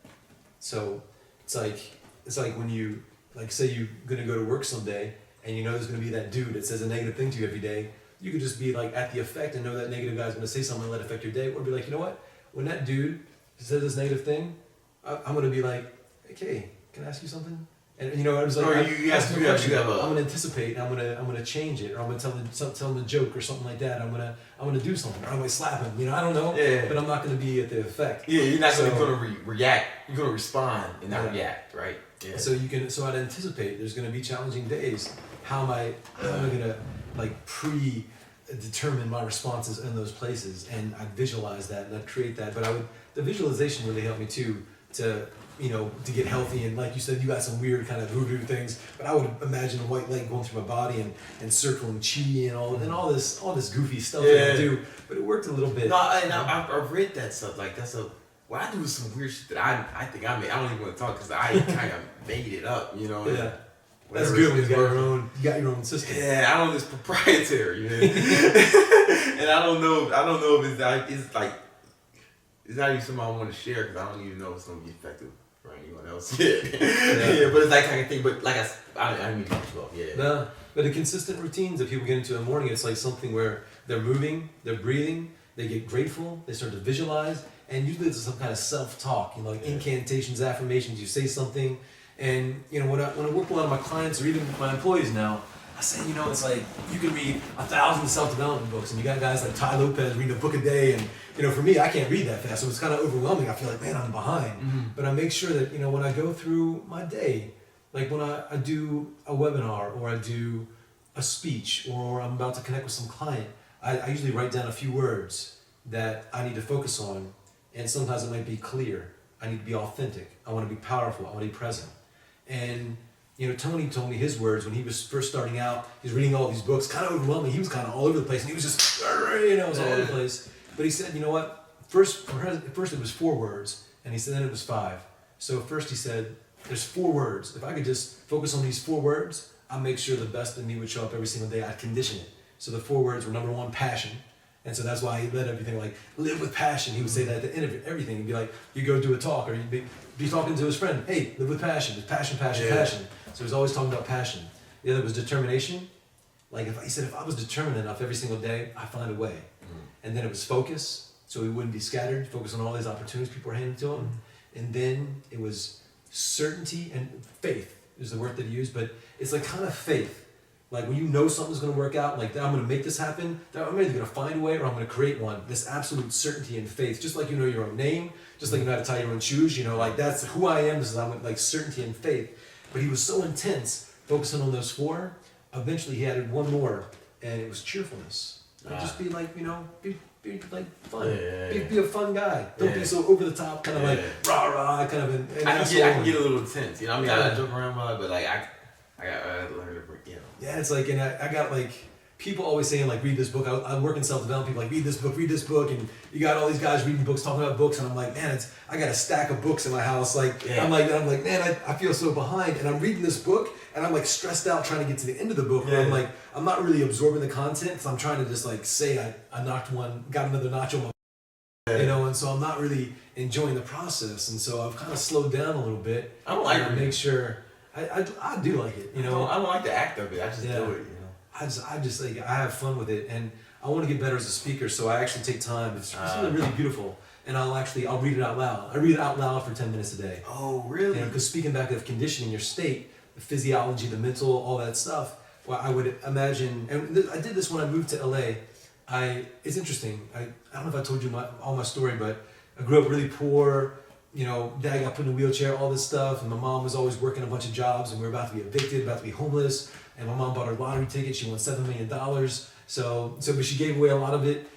So it's like when you say you're going to go to work someday, and there's going to be that dude that says a negative thing to you every day. You could just be like at the effect and know that negative guy's going to say something and let it affect your day, or be like, you know what? When that dude says this negative thing, I'm going to be like, okay, can I ask you something? And I was like, I'm going to anticipate, and I'm going to change it, or I'm going to tell him a joke or something like that. I'm going to do something, or I might slap him. I don't know. Yeah. But I'm not going to be at the effect. Yeah, you're not going to react. You're going to respond and not react, right? Yeah. So I'd anticipate there's going to be challenging days. How am I going to predetermine my responses in those places, and I'd visualize that and I'd create that. But the visualization really helped me too to get healthy. And like you said, you got some weird kind of voodoo things, but I would imagine a white light going through my body and circling chi and all this goofy stuff that I do. But it worked a little bit. No, I've read that stuff. Like what I do is some weird shit that I think I made. I don't even want to talk because I kind of made it up. Yeah. That's good when you got your own system. Yeah, I don't know if it's proprietary, and I don't know if it's not even something I want to share because I don't even know if it's gonna be effective for anyone else. Yeah, but it's that kind of thing. But like I mean, No, but the consistent routines that people get into in the morning, it's like something where they're moving, they're breathing, they get grateful, they start to visualize, and usually it's some kind of self-talk, like incantations, affirmations. You say something. And when I work with a lot of my clients or even my employees now, I say, it's like you can read 1,000 self-development books, and you got guys like Ty Lopez reading a book a day, and for me, I can't read that fast, so it's kind of overwhelming. I feel like, man, I'm behind. Mm-hmm. But I make sure that when I go through my day, like when I do a webinar or I do a speech or I'm about to connect with some client, I usually write down a few words that I need to focus on, and sometimes it might be clear. I need to be authentic. I want to be powerful. I want to be present. And Tony told me his words when he was first starting out. He was reading all these books, kind of overwhelming. He was kind of all over the place, and he was just, it was all over the place. But he said, what? First it was 4 words, and he said then it was 5. So first he said, there's 4 words. If I could just focus on these 4 words, I'd make sure the best in me would show up every single day. I'd condition it. So the 4 words were number 1, passion. And so that's why he led everything like, live with passion. He would say that at the end of everything. He'd be like, you go do a talk, or you'd be talking to his friend, hey, live with passion. It's passion, passion, passion. So he's always talking about passion. The other was determination. Like he said, if I was determined enough every single day, I'd find a way. Mm-hmm. And then it was focus, so he wouldn't be scattered, focus on all these opportunities people were handing to him. Mm-hmm. And then it was certainty and faith is the word that he used, but it's like kind of faith. Like when something's going to work out, like that I'm going to make this happen, that I'm either going to find a way or I'm going to create one. This absolute certainty and faith, just like your own name, just like you know how to tie your own shoes, like that's who I am. This is I'm like certainty and faith. But he was so intense, focusing on those 4. Eventually, he added 1 more, and it was cheerfulness. Like just be like be like fun. Be a fun guy. Don't be so over the top, kind of like rah rah, kind of. I can get a little intense. I joke around a lot, but like I got learn to break. Yeah, it's like, and I got like people always saying like, read this book. I work in self-development. People like, read this book, and you got all these guys reading books, talking about books, and I'm like, man, I got a stack of books in my house. Like, yeah. I'm like, man, I feel so behind, and I'm reading this book, and I'm like stressed out trying to get to the end of the book. Where I'm like, I'm not really absorbing the content, because I'm trying to just like say I got another notch on my, and so I'm not really enjoying the process, and so I've kind of slowed down a little bit. I don't like it. Make sure I do like it. I don't like the act of it. I just do it. I just like I have fun with it, and I want to get better as a speaker. So I actually take time. It's really beautiful, and I'll read it out loud. I read it out loud for 10 minutes a day. Oh, really? Because speaking back of conditioning, your state, the physiology, the mental, all that stuff. Well, I would imagine, and I did this when I moved to LA. It's interesting. I don't know if I told you all my story, but I grew up really poor. Dad got put in a wheelchair, all this stuff, and my mom was always working a bunch of jobs, and we were about to be evicted, about to be homeless. And my mom bought her lottery ticket. She won $7 million. But she gave away a lot of it.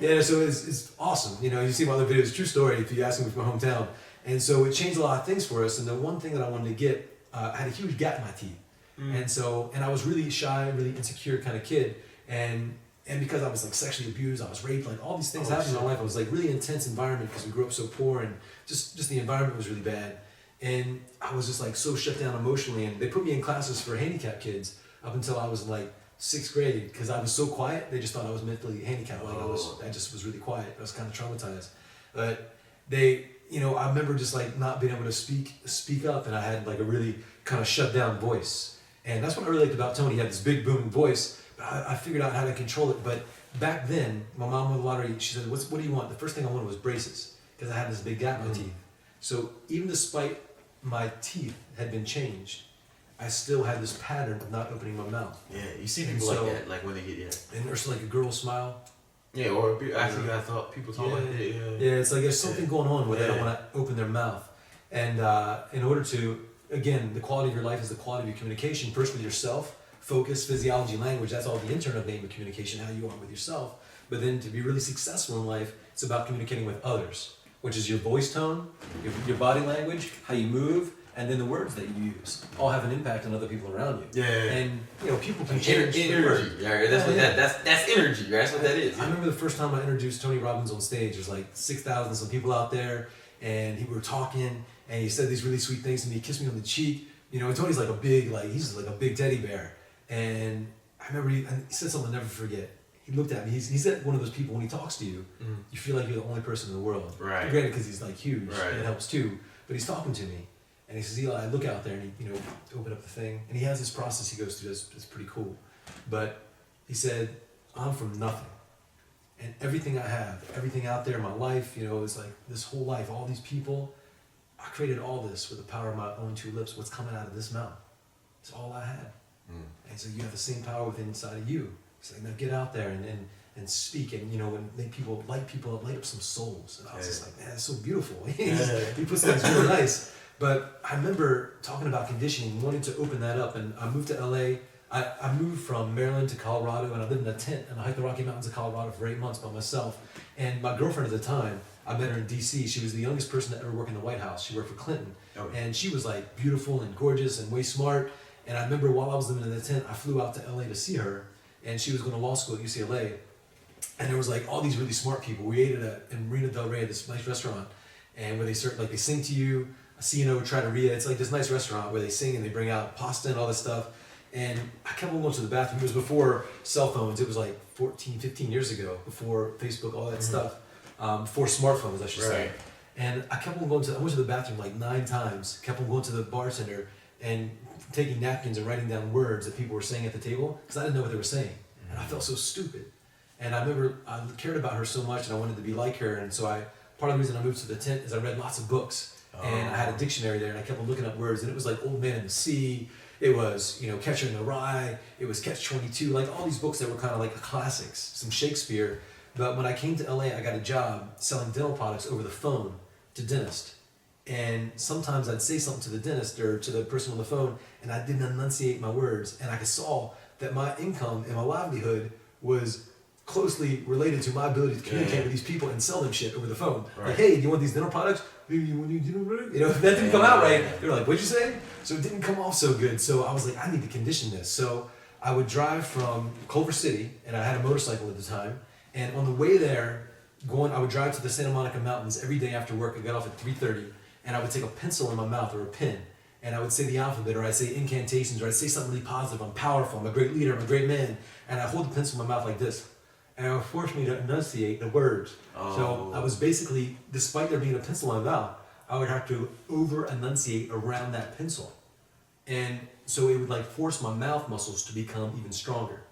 And so it's awesome. You see my other videos, true story, if you ask me from my hometown. And so it changed a lot of things for us. And the one thing that I wanted to get, I had a huge gap in my teeth. And I was really shy, really insecure kind of kid. And because I was like sexually abused, I was raped, like all these things happened in my life. I was like really intense environment because we grew up so poor, and just the environment was really bad. And I was just like so shut down emotionally, and they put me in classes for handicapped kids up until I was in like 6th grade because I was so quiet. They just thought I was mentally handicapped. Like I just was really quiet. I was kind of traumatized. But I remember just like not being able to speak up, and I had like a really kind of shut down voice. And that's what I really liked about Tony. He had this big booming voice, but I figured out how to control it. But back then, my mom won the lottery. She said, what do you want? The first thing I wanted was braces because I had this big gap in my teeth. So even despite my teeth had been changed, I still had this pattern of not opening my mouth. Yeah, you see people like that, like when they get and there's like a girl smile. Yeah, or actually, I thought people talk like that. Yeah, it's like there's something going on where they don't want to open their mouth, and in order to, again, the quality of your life is the quality of your communication. First with yourself, focus, physiology, language. That's all the internal game of communication, how you are with yourself. But then to be really successful in life, it's about communicating with others, which is your voice tone, your body language, how you move, and then the words that you use all have an impact on other people around you. And people can change energy. That's energy. That's what that is. I remember the first time I introduced Tony Robbins on stage. There's like 6,000 some people out there, and we were talking, and he said these really sweet things to me. He kissed me on the cheek. And Tony's like he's like a big teddy bear. And I remember he said something I'll never forget. He looked at me. He's one of those people when he talks to you, you feel like you're the only person in the world. Right. Granted, because he's like huge, right. and it helps too. But he's talking to me, and he says, "Eli, I look out there," and he open up the thing, and he has this process he goes through. That's pretty cool. But he said, "I'm from nothing, and everything I have, everything out there in my life, it's like this whole life, all these people, I created all this with the power of my own 2 lips. What's coming out of this mouth? It's all I had." And so you have the same power within inside of you. It's like, now get out there and speak, and and make people light up some souls. And I was just like, man, that's so beautiful. He puts things really nice. But I remember talking about conditioning, wanting to open that up, and I moved to LA. I moved from Maryland to Colorado, and I lived in a tent, and I hiked the Rocky Mountains of Colorado for 8 months by myself. And my girlfriend at the time, I met her in DC. She was the youngest person to ever work in the White House. She worked for Clinton. And she was like beautiful and gorgeous and way smart. And I remember while I was living in the tent, I flew out to LA to see her, and she was going to law school at UCLA. And there was like all these really smart people. We ate in Marina Del Rey, this nice restaurant, and where they sing to you, Ciano Trattoria. It's like this nice restaurant where they sing and they bring out pasta and all this stuff. And I kept on going to the bathroom. It was before cell phones. It was like 14, 15 years ago, before Facebook, all that stuff, before smartphones, I should say. And I kept on going I went to the bathroom like 9 times, kept on going to the bartender and taking napkins and writing down words that people were saying at the table because I didn't know what they were saying. And I felt so stupid. And I remember I cared about her so much and I wanted to be like her. And so part of the reason I moved to the tent is I read lots of books. And I had a dictionary there, and I kept on looking up words, and it was like Old Man in the Sea, it was, Catcher in the Rye, it was Catch-22, like all these books that were kind of like classics, some Shakespeare. But when I came to LA, I got a job selling dental products over the phone to dentists. And sometimes I'd say something to the dentist or to the person on the phone, and I didn't enunciate my words, and I saw that my income and my livelihood was closely related to my ability to communicate with these people and sell them shit over the phone. Like, hey, do you want these dental products? If that didn't come out right, they were like, what'd you say? So it didn't come off so good. So I was like, I need to condition this. So I would drive from Culver City, and I had a motorcycle at the time, and on the way there, I would drive to the Santa Monica Mountains every day after work. I got off at 3:30, and I would take a pencil in my mouth or a pen, and I would say the alphabet, or I'd say incantations, or I'd say something really positive. I'm powerful, I'm a great leader, I'm a great man, and I hold the pencil in my mouth like this, and it would force me to enunciate the words. So I was basically, despite there being a pencil in my mouth, I would have to over-enunciate around that pencil. And so it would like force my mouth muscles to become even stronger.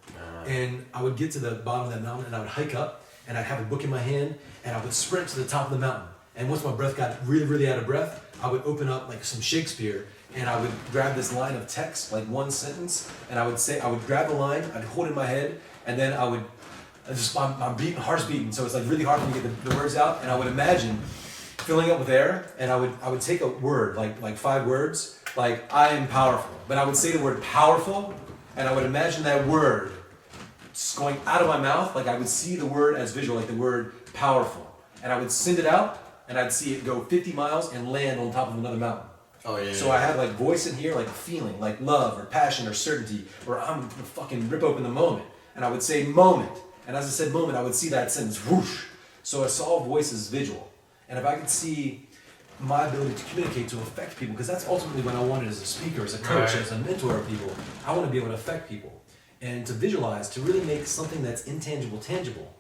And I would get to the bottom of that mountain and I would hike up and I'd have a book in my hand and I would sprint to the top of the mountain. And once my breath got really, really out of breath, I would open up like some Shakespeare and I would grab this line of text, like one sentence, and I would grab the line, I'd hold it in my head, and then my heart's beating, so it's like really hard for me to get the words out, and I would imagine filling up with air, and I would take a word, like 5 words, like I am powerful. But I would say the word powerful, and I would imagine that word just going out of my mouth, like I would see the word as visual, like the word powerful. And I would send it out, and I'd see it go 50 miles and land on top of another mountain. Oh yeah. So I had like voice in here, like a feeling, like love or passion or certainty, or I'm gonna fucking rip open the moment. And I would say moment. And as I said moment, I would see that sentence, whoosh. So I saw voice as visual. And if I could see my ability to communicate, to affect people, because that's ultimately what I wanted as a speaker, as a coach, as a mentor of people. I want to be able to affect people. And to visualize, to really make something that's intangible tangible.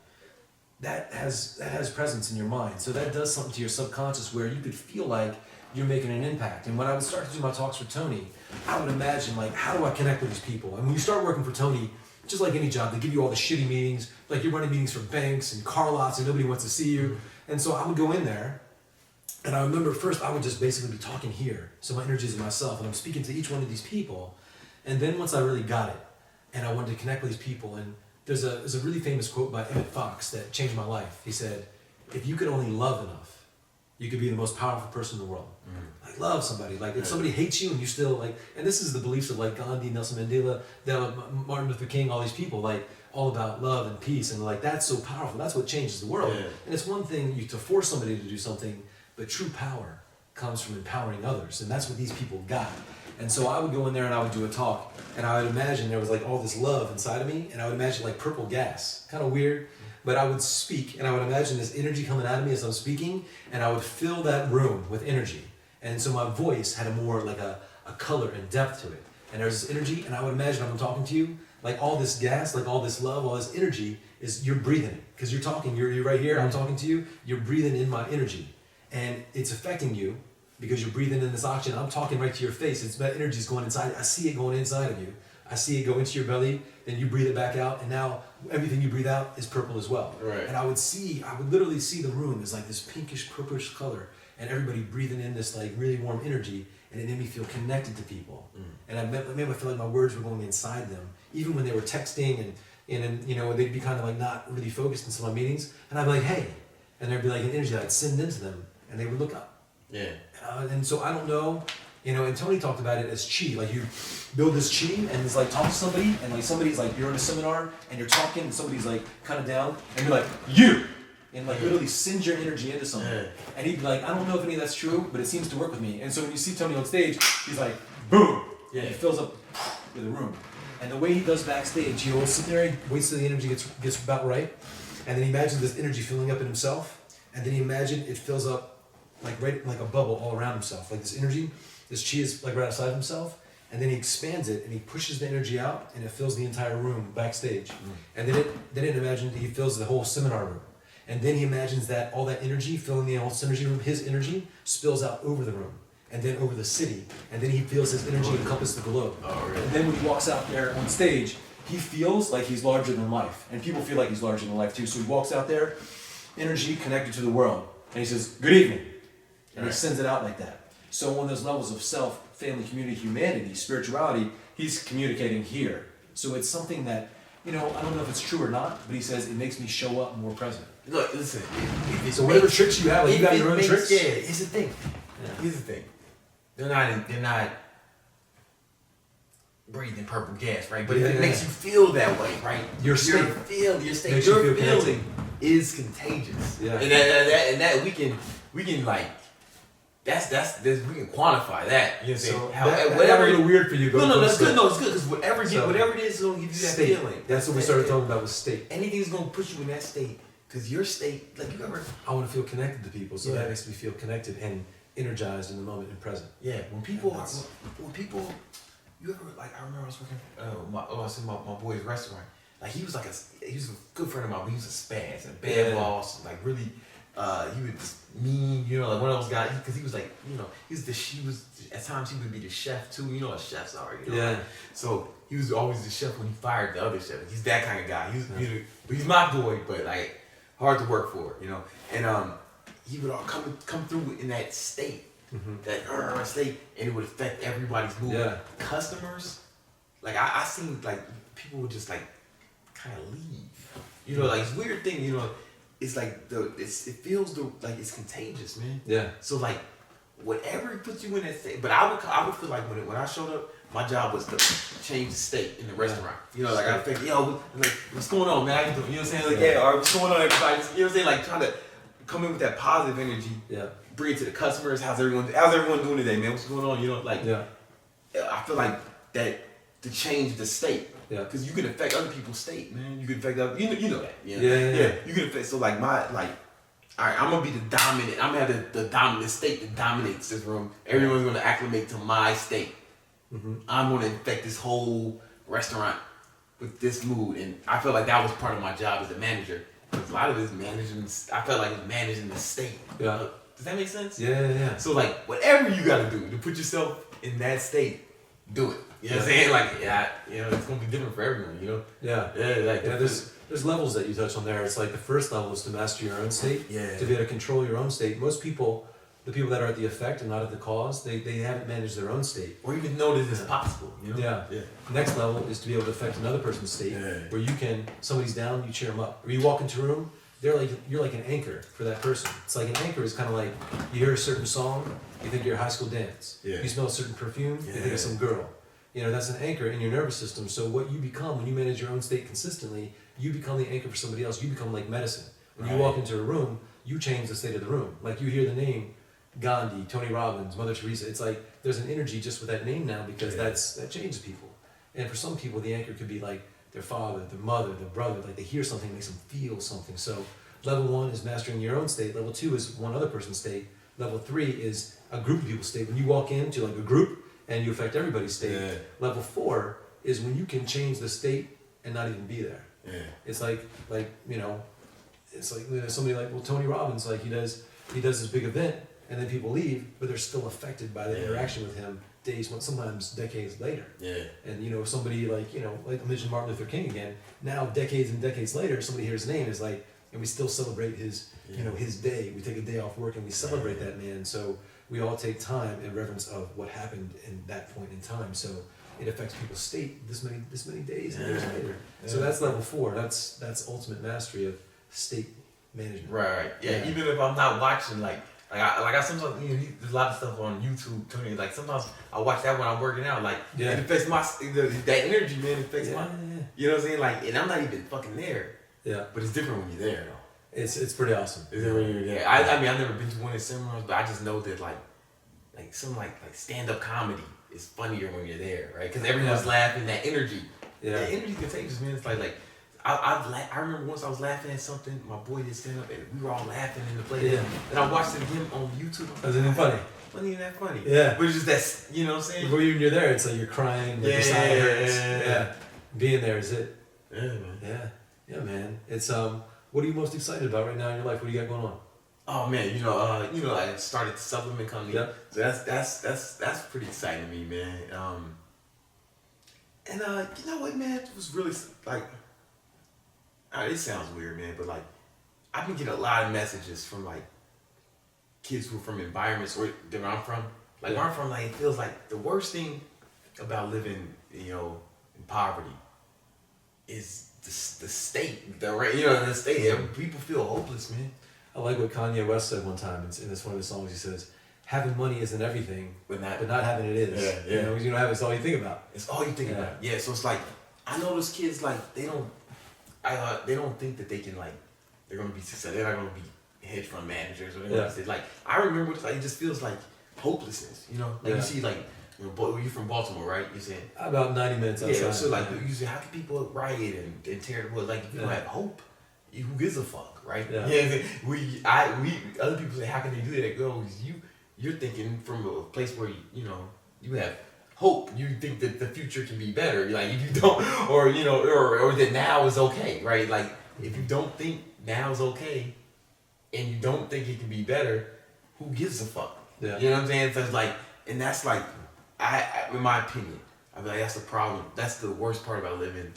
That has presence in your mind. So that does something to your subconscious where you could feel like you're making an impact. And when I would start to do my talks for Tony, I would imagine like, how do I connect with these people? And when you start working for Tony, just like any job, they give you all the shitty meetings, like you're running meetings for banks and car lots and nobody wants to see you. And so I would go in there, and I remember first I would just basically be talking here. So my energy is myself, and I'm speaking to each one of these people. And then once I really got it, and I wanted to connect with these people, and there's a really famous quote by Emmett Fox that changed my life. He said, if you could only love enough, you could be the most powerful person in the world. Like love somebody. Like if somebody hates you and you still like, and this is the beliefs of like Gandhi, Nelson Mandela, Martin Luther King, all these people, like all about love and peace, and like that's so powerful. That's what changes the world. Yeah. And it's one thing to force somebody to do something, but true power comes from empowering others, and that's what these people got. And so I would go in there and I would do a talk, and I would imagine there was like all this love inside of me, and I would imagine like purple gas, kind of weird, but I would speak, and I would imagine this energy coming out of me as I'm speaking, and I would fill that room with energy. And so my voice had a more like a color and depth to it. And there's this energy, and I would imagine I'm talking to you, like all this gas, like all this love, all this energy is you're breathing it. Because you're talking, you're right here, I'm talking to you, you're breathing in my energy. And it's affecting you because you're breathing in this oxygen. I'm talking right to your face. It's that energy's going inside. I see it going inside of you. I see it go into your belly, then you breathe it back out, and now everything you breathe out is purple as well. Right. And I would literally see the room as like this pinkish, purplish color, and everybody breathing in this like really warm energy, and it made me feel connected to people. And it made me feel like my words were going inside them, even when they were texting and you know, they'd be kind of like not really focused in some of my meetings, and I'd be like, hey, and there'd be like an energy that I'd send into them, and they would look up. Yeah. And so I don't know, you know, and Tony talked about it as chi, like you build this chi and it's like talk to somebody, and like somebody's like, you're in a seminar and you're talking and somebody's like kind of down, and you're like, you! And like literally send your energy into someone. Yeah. And he'd be like, I don't know if any of that's true, but it seems to work with me. And so when you see Tony on stage, he's like, boom! Yeah. And he fills up the room. And the way he does backstage, he'll sit there, he waits till the energy gets about right, and then he imagines this energy filling up in himself, and then he imagines it fills up like a bubble all around himself. Like this energy, this chi is like right outside himself, and then he expands it and he pushes the energy out, and it fills the entire room backstage. And then it imagines he fills the whole seminar room. And then he imagines that all that energy filling the whole synergy room, his energy spills out over the room, and then over the city, and then he feels his energy encompass the globe. Oh, really? And then when he walks out there on stage, he feels like he's larger than life, and people feel like he's larger than life too. So he walks out there, energy connected to the world, and he says, good evening, and he sends it out like that. So on those levels of self, family, community, humanity, spirituality, he's communicating here. So it's something that, you know, I don't know if it's true or not, but he says it makes me show up more present. Look, listen. So whatever tricks you have, like you got your own tricks. Yeah, here's the thing. Here's the thing. They're not breathing purple gas, right? But if it makes you feel that way, right? Your state, your feeling is contagious. Yeah. And that we can like that's we can quantify that. You know what I'm saying? So How, that whatever got a little weird for you. No, that's good. No, it's good because whatever it is, it'll give you that state. feeling. That's what we started talking about with state. Anything's gonna put you in that state because your state, like you ever. I want to feel connected to people, so that makes me feel connected and energized in the moment and present. Yeah, when people, you ever like? I remember I was working. I was in my boy's restaurant. Like he was a good friend of mine, but he was a spaz, a bad boss, like really. He was just mean, you know, like one of those guys, because he was like, you know, at times he would be the chef too, you know what chefs are, you know. Yeah. Like, so he was always the chef when he fired the other chef. He's that kind of guy. He's my boy, but like hard to work for, you know. And he would all come through in that state, that state, and it would affect everybody's mood. Yeah. Customers, like I seen like people would just like kind of leave, you know, like it's a weird thing, you know. It's like it feels like it's contagious, man. Yeah. So like, whatever puts you in that state. But I would feel like when I showed up, my job was to change the state in the restaurant. You know, like I think, like what's going on, man? You know what I'm saying? Like, all right, what's going on, everybody? You know what I'm saying? Like trying to come in with that positive energy. Yeah. Bring it to the customers. How's everyone doing today, man? What's going on? You know, like I feel like that to change the state. Yeah, because you can affect other people's state, man. You can affect other, you know that. You know? Yeah. You can affect. So like all right, I'm gonna be the dominant. I'm gonna have the dominant state that dominates this room. Everyone's gonna acclimate to my state. Mm-hmm. I'm gonna infect this whole restaurant with this mood, and I felt like that was part of my job as a manager. Because a lot of it is managing. I felt like it was managing the state. Yeah. Does that make sense? Yeah. So like whatever you gotta do to put yourself in that state, do it. You know what I'm saying? Like, it's gonna be different for everyone, you know? There's levels that you touch on there. It's like the first level is to master your own state. Yeah. To be able to control your own state. Most people, the people that are at the effect and not at the cause, they haven't managed their own state. Or even know that it's possible, you know? Yeah. Next level is to be able to affect another person's state. Where somebody's down, you cheer them up. Or you walk into a room, you're like an anchor for that person. It's like an anchor is kind of like, you hear a certain song, you think of your high school dance. Yeah. You smell a certain perfume, you think of some girl. You know, that's an anchor in your nervous system. So what you become when you manage your own state consistently, you become the anchor for somebody else. You become like medicine. When you walk into a room, you change the state of the room. Like you hear the name Gandhi, Tony Robbins, Mother Teresa. It's like there's an energy just with that name now because that changes people. And for some people, the anchor could be like their father, their mother, their brother. Like they hear something, makes them feel something. So level 1 is mastering your own state. Level 2 is one other person's state. Level 3 is a group of people's state. When you walk into like a group, and you affect everybody's state. Yeah. Level 4 is when you can change the state and not even be there. Yeah. It's like you know, it's like somebody like Tony Robbins, like he does this big event and then people leave, but they're still affected by the interaction with him days, sometimes decades later. Yeah. And you know, somebody like I mentioned Martin Luther King again. Now decades and decades later, somebody hears his name is like, and we still celebrate his his day. We take a day off work and we celebrate that man. So we all take time in reverence of what happened in that point in time. So it affects people's state this many days and years later. Yeah. So that's level 4. That's ultimate mastery of state management. Right. Yeah. Even if I'm not watching, like I sometimes there's a lot of stuff on YouTube, Tony. Like sometimes I watch that when I'm working out. Like it affects that energy, man. It affects my. You know what I'm saying? Like, and I'm not even fucking there. Yeah. But it's different when you're there, though. It's pretty awesome. Is it when you're there? I mean, I've never been to one of the seminars, but I just know that like some like stand-up comedy is funnier when you're there, right? Because everyone's laughing. That energy, that energy contagious, man. It's like I remember once I was laughing at something. My boy did stand up, and we were all laughing in the play. Yeah. And I watched it again on YouTube. Wasn't it funny? Wasn't even that funny. Yeah. But it's just that, you know what I'm saying? When you're there, it's like you're crying. Like your side hurts. Yeah. Being there is it. Yeah, man. Yeah, man. It's what are you most excited about right now in your life? What do you got going on? Oh man, I started the supplement company. Yep. So that's pretty exciting to me, man. And you know what, man? It was really like, it sounds weird, man, but like, I've been getting a lot of messages from like kids who are from environments where I'm from. Like where I'm from, like it feels like the worst thing about living, in poverty is the state, the state. People feel hopeless, man. I like what Kanye West said one time. It's one of his songs. He says, "Having money isn't everything, but not having it is." Yeah. You know, because you don't have it, it's all you think about. It's all you think about. Yeah. So it's like I know those kids like they don't think that they can like they're gonna be successful. They're not gonna be hedge fund managers or whatever. Yeah. Like I remember, like it just feels like hopelessness. You know, like you see like. You're from Baltimore, right? You said about 90 minutes outside. Yeah, so like you say, how can people riot and tear the wood? Like if you don't have hope, who gives a fuck, right? Yeah. We other people say, how can they do that? Go, you're thinking from a place where you have hope. You think that the future can be better. Like if you don't, or that now is okay, right? Like if you don't think now is okay, and you don't think it can be better, who gives a fuck? Yeah. You know what I'm saying? So it's like, and that's like. I in my opinion, I mean, like, that's the problem. That's the worst part about living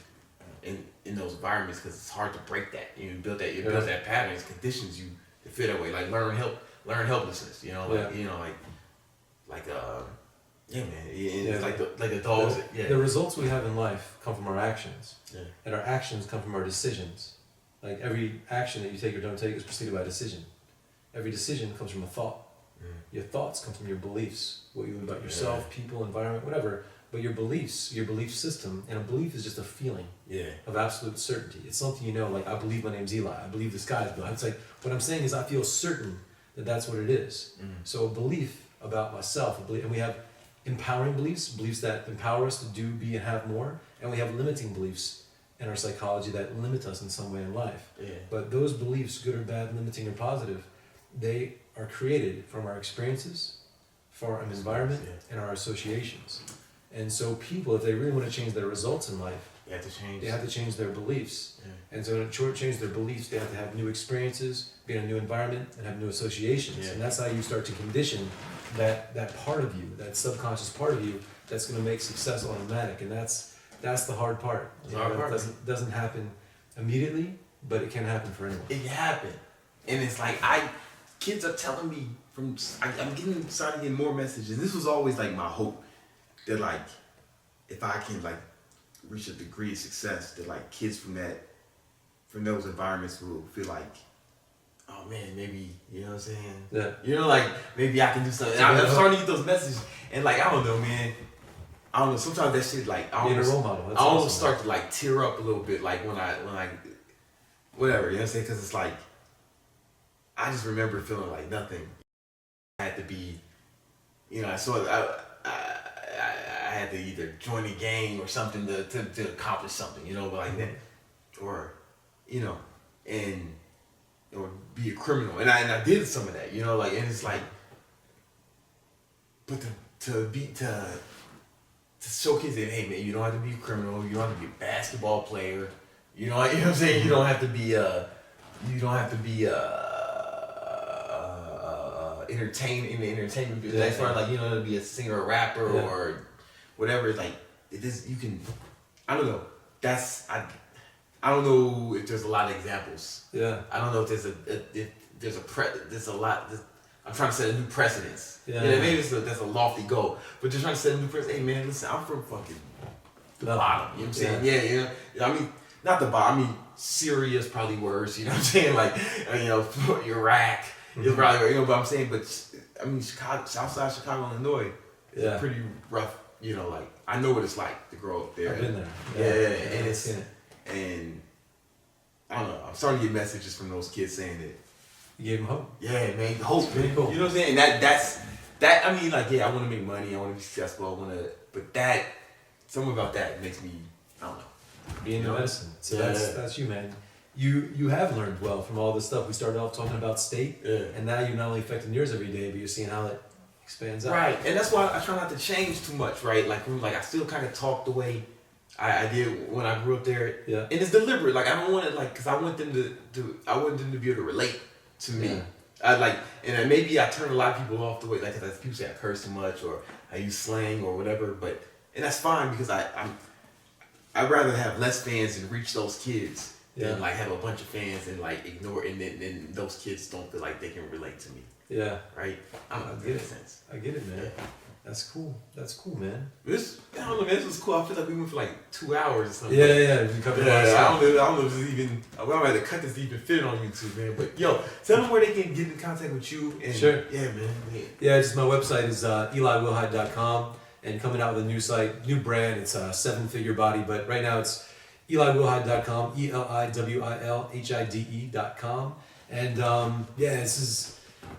in those environments because it's hard to break that. You build that pattern. It conditions you to feel that way. Like learn helplessness. Yeah, man. It's like the dogs. The results we have in life come from our actions, and our actions come from our decisions. Like every action that you take or don't take is preceded by a decision. Every decision comes from a thought. Your thoughts come from your beliefs, what you believe about yourself, people, environment, whatever. But your beliefs, your belief system, and a belief is just a feeling of absolute certainty. It's something like I believe my name's Eli. I believe the sky is blue. It's like what I'm saying is I feel certain that that's what it is. So a belief about myself, and we have empowering beliefs that empower us to do, be, and have more, and we have limiting beliefs in our psychology that limit us in some way in life. But those beliefs, good or bad, limiting or positive, they are created from our experiences, from our environment, and our associations. And so people, if they really want to change their results in life, they have to change their beliefs. And so to change their beliefs, they have to have new experiences, be in a new environment, and have new associations. And that's how you start to condition that part of you, that subconscious part of you, that's going to make success automatic. And that's the hard part. It doesn't happen immediately, but it can happen for anyone. It can happen. And it's like kids are telling me I'm starting to get more messages. This was always like my hope that like if I can like reach a degree of success, that like kids from those environments will feel like, oh man, maybe what I'm saying? Like maybe I can do something. And I'm starting to get those messages, and like I don't know, man. I don't know. Sometimes that shit like I almost start to like tear up a little bit, like when I whatever, you know what I'm saying? Because it's like. I just remember feeling like nothing had to be, so I had to either join a gang or something to accomplish something, but like that, or, or be a criminal, and I did some of that, and it's like, but to show kids that, hey man, you don't have to be a criminal, you don't have to be a basketball player, you know what I'm saying, you don't have to be in the entertainment business, as far as like to be a singer or rapper or whatever. Like it is, you can. I don't know. I don't know if there's a lot of examples. I don't know if there's a lot. I'm trying to set a new precedence. Maybe that's a lofty goal, but just trying to set a new precedence. Hey man, listen, I'm from fucking the bottom. You know what I'm saying? I mean, not the bottom. I mean, Syria is probably worse. You know what I'm saying? Like Iraq. It's probably, but I'm saying, I mean, Southside Chicago, Illinois, is pretty rough. Like I know what it's like to grow up there. I've been there. And I don't know. I'm starting to get messages from those kids saying that you gave them hope. Yeah, man, hope. Man. Cool. You know what I'm saying? And that's. I mean, like, I want to make money. I want to be successful. But something about that makes me. I don't know. Being the medicine. So that's you, man. You have learned well from all this stuff. We started off talking about state, and now you're not only affecting yours every day, but you're seeing how it expands out. Right, and that's why I try not to change too much, right? Like I still kind of talk the way I did when I grew up there. And it's deliberate. Like I don't want it, like, because I want them to be able to relate to me. And maybe I turn a lot of people off the way, like, because people say I curse too much or I use slang or whatever, and that's fine because I'd rather have less fans and reach those kids. And like have a bunch of fans and like ignore, and then those kids don't feel like they can relate to me. Right? I don't know. I get it. I get it, man. That's cool. That's cool, man. I don't know, man. This was cool. I feel like we went for like 2 hours or something. We covered I don't know if this is even. I'm gonna have to cut this to even fit on YouTube, man. But tell them where they can get in contact with you. And, sure. Yeah, man. Just my website is EliWilhide.com, and coming out with a new site, new brand. It's a 7-figure body, but right now it's EliWilhide.com, EliWilhide.com. And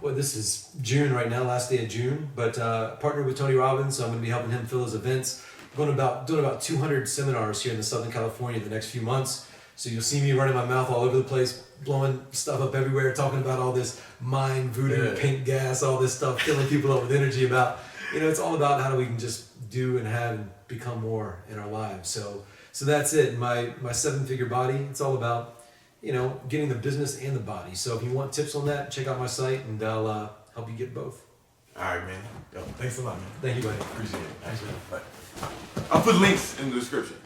this is June right now, last day of June. But partnered with Tony Robbins, so I'm going to be helping him fill his events. Doing about 200 seminars here in the Southern California the next few months. So you'll see me running my mouth all over the place, blowing stuff up everywhere, talking about all this mind, voodoo, pink gas, all this stuff, filling people up with energy about, it's all about how we can just do and have and become more in our lives. So that's it. My 7-figure body, it's all about, getting the business and the body. So if you want tips on that, check out my site and I'll help you get both. All right, man. Yo, thanks a lot, man. Thank you, buddy. Appreciate it. Thanks, man. I'll put links in the description.